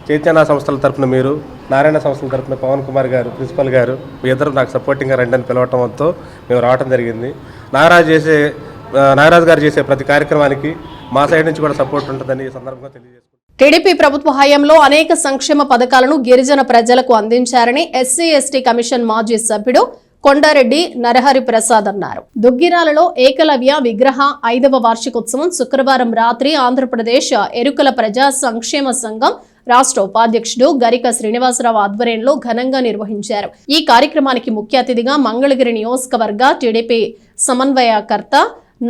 చైతన్య సంస్థల తరఫున మీరు, నారాయణ సంస్థల తరఫున పవన్ కుమార్ గారు ప్రిన్సిపల్ గారు మీ ఇద్దరు నాకు సపోర్టింగ్గా రండి అని పిలవటంతో మేము రావడం జరిగింది. నాగరాజు గారు చేసే ప్రతి కార్యక్రమానికి మా సైడ్ నుంచి కూడా సపోర్ట్ ఉంటుందని ఈ సందర్భంగా తెలియజేస్తున్నాను. టీడీపీ ప్రభుత్వ హయాంలో అనేక సంక్షేమ పథకాలను గిరిజన ప్రజలకు అందించారని ఎస్సీ ఎస్టీ కమిషన్ మాజీ సభ్యుడు కొండారెడ్డి నరహరి ప్రసాద్ అన్నారు. దుగ్గిరాలలో ఏకలవ్య విగ్రహ 5వ వార్షికోత్సవం శుక్రవారం రాత్రి ఆంధ్రప్రదేశ్ ఎరుకల ప్రజా సంక్షేమ సంఘం రాష్ట్ర ఉపాధ్యక్షుడు గరిక శ్రీనివాసరావు ఆధ్వర్యంలో ఘనంగా నిర్వహించారు. ఈ కార్యక్రమానికి ముఖ్య అతిథిగా మంగళగిరి నియోజకవర్గ టీడీపీ సమన్వయకర్త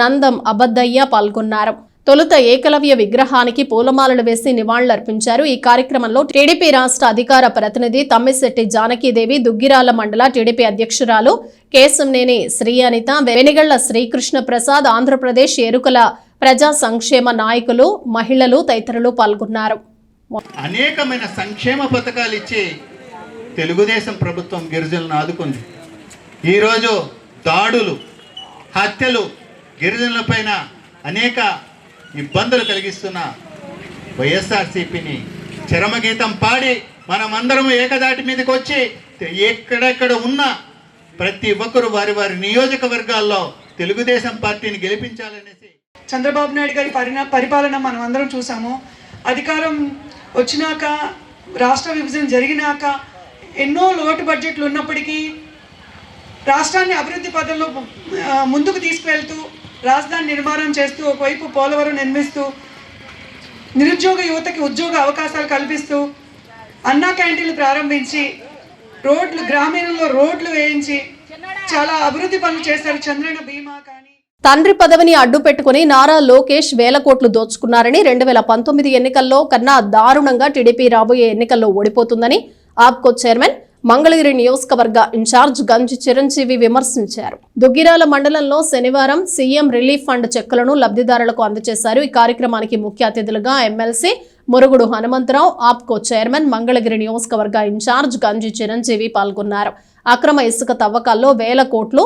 నందం అబద్దయ్య పాల్గొన్నారు. తొలుత ఏకలవ్య విగ్రహానికి పూలమాలలు వేసి నివాళులర్పించారు. ఈ కార్యక్రమంలో టీడీపీ రాష్ట్ర అధికార ప్రతినిధి తమ్మిశెట్టి జానకీదేవి, దుగ్గిరాల మండల టీడీపీ అధ్యక్షురాలు కేశంనేని శ్రీ అనిత, వెనిగళ్ల శ్రీకృష్ణ ప్రసాద్, ఆంధ్రప్రదేశ్ ఎరుకల ప్రజా సంక్షేమ నాయకులు, మహిళలు తదితరులు పాల్గొన్నారు. అనేకమైన సంక్షేమ పథకాలు ఇచ్చి తెలుగుదేశం ప్రభుత్వం గిరిజనులను ఆదుకుంది. ఈరోజు దాడులు, హత్యలు, గిరిజనులపైన అనేక ఇబ్బందులు కలిగిస్తున్న వైఎస్ఆర్సీపీని చరమగీతం పాడి మనమందరం ఏకదాటి మీదకి వచ్చి ఎక్కడెక్కడ ఉన్న ప్రతి ఒక్కరు వారి వారి నియోజకవర్గాల్లో తెలుగుదేశం పార్టీని గెలిపించాలనేసి చంద్రబాబు నాయుడు గారి పరిపాలన మనం అందరం చూసాము. అధికారం వచ్చినాక, రాష్ట్ర విభజన జరిగినాక ఎన్నో లోటు బడ్జెట్లు ఉన్నప్పటికీ రాష్ట్రాన్ని అభివృద్ధి పథంలో ముందుకు తీసుకువెళ్తూ రాజధాని నిర్మాణం చేస్తూ, ఒకవైపు పోలవరం నిర్మిస్తూ, నిరుద్యోగ యువతకి ఉద్యోగ అవకాశాలు కల్పిస్తూ, అన్నా క్యాంటీన్లు ప్రారంభించి, గ్రామీణంలో రోడ్లు వేయించి చాలా అభివృద్ధి పనులు చేశారు. చంద్రన్న బీమా కానీ. తండ్రి పదవిని అడ్డు పెట్టుకుని నారా లోకేష్ వేల కోట్లు దోచుకున్నారని 2019 ఎన్నికల్లో కన్నా దారుణంగా టీడీపీ రాబోయే ఎన్నికల్లో ఓడిపోతుందని ఆప్కో చైర్మన్ మంగళగిరి నియోజకవర్గ ఇన్ఛార్జ్ గంజి చిరంజీవి విమర్శించారు. దుగ్గిరాల మండలంలో శనివారం సీఎం రిలీఫ్ ఫండ్ చెక్కులను లబ్ధిదారులకు అందజేశారు. ఈ కార్యక్రమానికి ముఖ్య అతిథులుగా ఎమ్మెల్సీ మురుగుడు హనుమంతరావు, ఆప్కో చైర్మన్ మంగళగిరి నియోజకవర్గ ఇన్ఛార్జ్ గంజి చిరంజీవి పాల్గొన్నారు. అక్రమ ఇసుక తవ్వకాల్లో వేల కోట్లు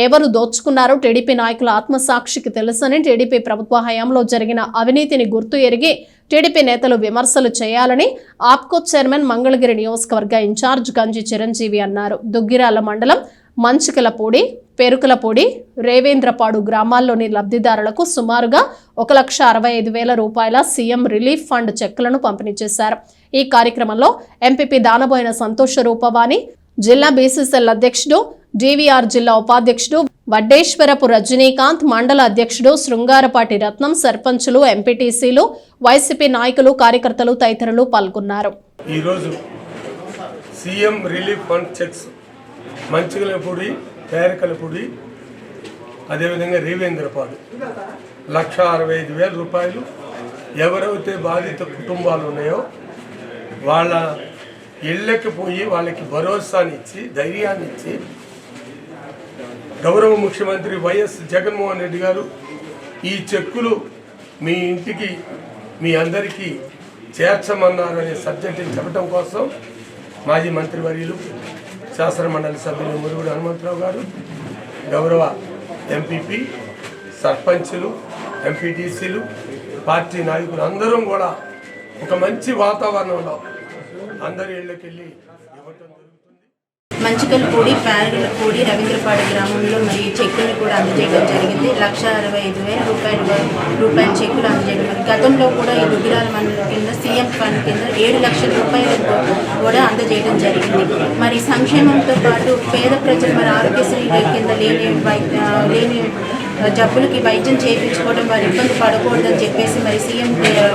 ఎవరు దోచుకున్నారో టీడీపీ నాయకుల ఆత్మసాక్షికి తెలుసని, టీడీపీ ప్రభుత్వ హయాంలో జరిగిన అవినీతిని గుర్తు ఎరిగి టీడీపీ నేతలు విమర్శలు చేయాలని ఆప్కో చైర్మన్ మంగళగిరి నియోజకవర్గ ఇన్ఛార్జ్ గంజి చిరంజీవి అన్నారు. దుగ్గిరాల మండలం మంచికలపూడి, పెరుకులపూడి, రేవేంద్రపాడు గ్రామాల్లోని లబ్ధిదారులకు సుమారుగా 1,65,000 రూపాయల సీఎం రిలీఫ్ ఫండ్ చెక్కులను పంపిణీ చేశారు. ఈ కార్యక్రమంలో ఎంపీపీ దానబోయిన సంతోష రూపవాణి, జిల్లా బీసీసీఎల్ అధ్యక్షుడు, డివిఆర్ జిల్లా ఉపాధ్యక్షుడు వడ్డేశ్వరపు రజనీకాంత్, మండల అధ్యక్షుడు శృంగారపాటి రత్నం, సర్పంచులు, ఎంపీటీసీలు, వైసీపీ నాయకులు, కార్యకర్తలు తదితరులు పాల్గొన్నారు. ఈరోజు CM relief fund checks Manchikalapudi, పేరకలపూడి, అదేవిధంగా రేవేంద్రపాడు 1,65,000 రూపాయలు ఎవరైతే బాధిత కుటుంబాలు ఉన్నాయో వాళ్ళ ఇళ్ళకి పోయి వాళ్ళకి భరోసానిచ్చి, ధైర్యాన్ని ఇచ్చి, గౌరవ ముఖ్యమంత్రి వైఎస్ జగన్మోహన్ రెడ్డి గారు ఈ చెక్కులు మీ ఇంటికి, మీ అందరికీ చేర్చమన్నారనే సబ్జెక్టుని చెప్పడం కోసం మాజీ మంత్రివర్యులు, శాసనమండలి సభ్యులు మురుగుడు హనుమంతరావు గారు, గౌరవ ఎంపీపీ, సర్పంచులు, ఎంపీటీసీలు, పార్టీ నాయకులు అందరం కూడా ఒక మంచి వాతావరణంలో అందరి ఇళ్ళకి వెళ్ళి ఇవ్వటం జరుగుతుంది. మంచికలపూడి, పేరకలపూడి, రవీంద్రపాడు గ్రామంలో మరి చెక్కులు కూడా అందజేయడం జరిగింది. 1,65,000 రూపాయల చెక్కులు అందజేయడం. గతంలో కూడా ఈ దుగ్గిరాల మండలం కింద సీఎం ఫండ్ కింద 7 లక్షల రూపాయలు కూడా అందజేయడం జరిగింది. మరి సంక్షేమంతో పాటు పేద ప్రజలు మరి ఆరోగ్యశ్రీ కింద లేని జబ్బులకి వైద్యం చేయించుకోవడం, వారు ఇబ్బంది పడకూడదని చెప్పేసి మరి సీఎం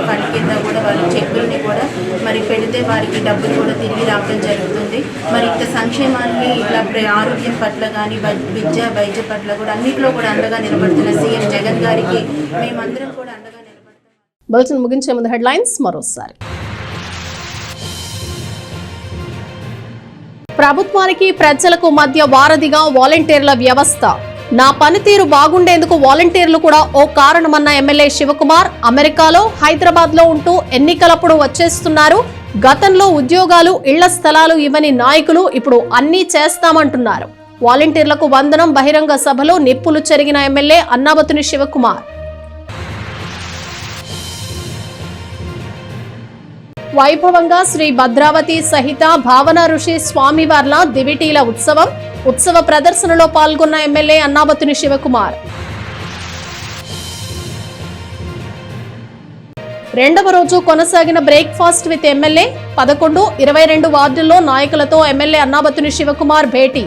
ఫండ్ కింద కూడా వారి చెక్కుల్ని కూడా మరి పెడితే వారికి డబ్బులు కూడా తిరిగి రావడం జరుగుతుంది. మరి ఇంత సంక్షేమాన్ని ఇట్లా ఆరోగ్యం పట్ల కానీ, విద్య వైద్య పట్ల కూడా అన్నింటిలో కూడా అండగా నిలబడుతున్న సీఎం జగన్ గారికి మేమందరం కూడా అండగా నిలబడతాం. బులెటిన్ ముగించే ముందు హెడ్లైన్స్ మరోసారి. ప్రభుత్వానికి ప్రజలకు మధ్య వారధిగా వాలంటీర్ల వ్యవస్థ. నా పనితీరు బాగుండేందుకు వాలంటీర్లు కూడా ఓ కారణమన్న ఎమ్మెల్యే శివకుమార్. అమెరికాలో, హైదరాబాద్ లో ఉంటూ ఎన్నికలప్పుడు వచ్చేస్తున్నారు గతంలో ఉద్యోగాలు, ఇళ్ల స్థలాలు ఇవ్వని నాయకులు ఇప్పుడు అన్నీ చేస్తామంటున్నారు. వాలంటీర్లకు వందనం బహిరంగ సభలో నిప్పులు చెరిగిన ఎమ్మెల్యే అన్నాబతుని శివకుమార్. వైభవంగా శ్రీ భద్రావతి సహిత భావన ఋషి స్వామివార్ల దివిటీల ఉత్సవ ప్రదర్శనలో పాల్గొన్న ఎమ్మెల్యే అన్నాబతుని శివకుమార్. రెండవ రోజు కొనసాగిన బ్రేక్ఫాస్ట్ విత్ ఎమ్మెల్యే 11, 22 వార్డుల్లో నాయకులతో ఎమ్మెల్యే అన్నాబతుని శివకుమార్ భేటీ.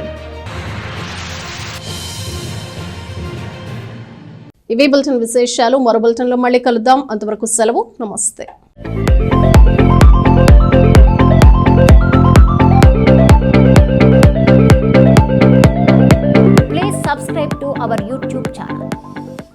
ఇవి బులెటిన్ విశేషాలు. మరో బులెటిన్లో మళ్ళీ కలుద్దాం. అంతవరకు సెలవు. నమస్తే.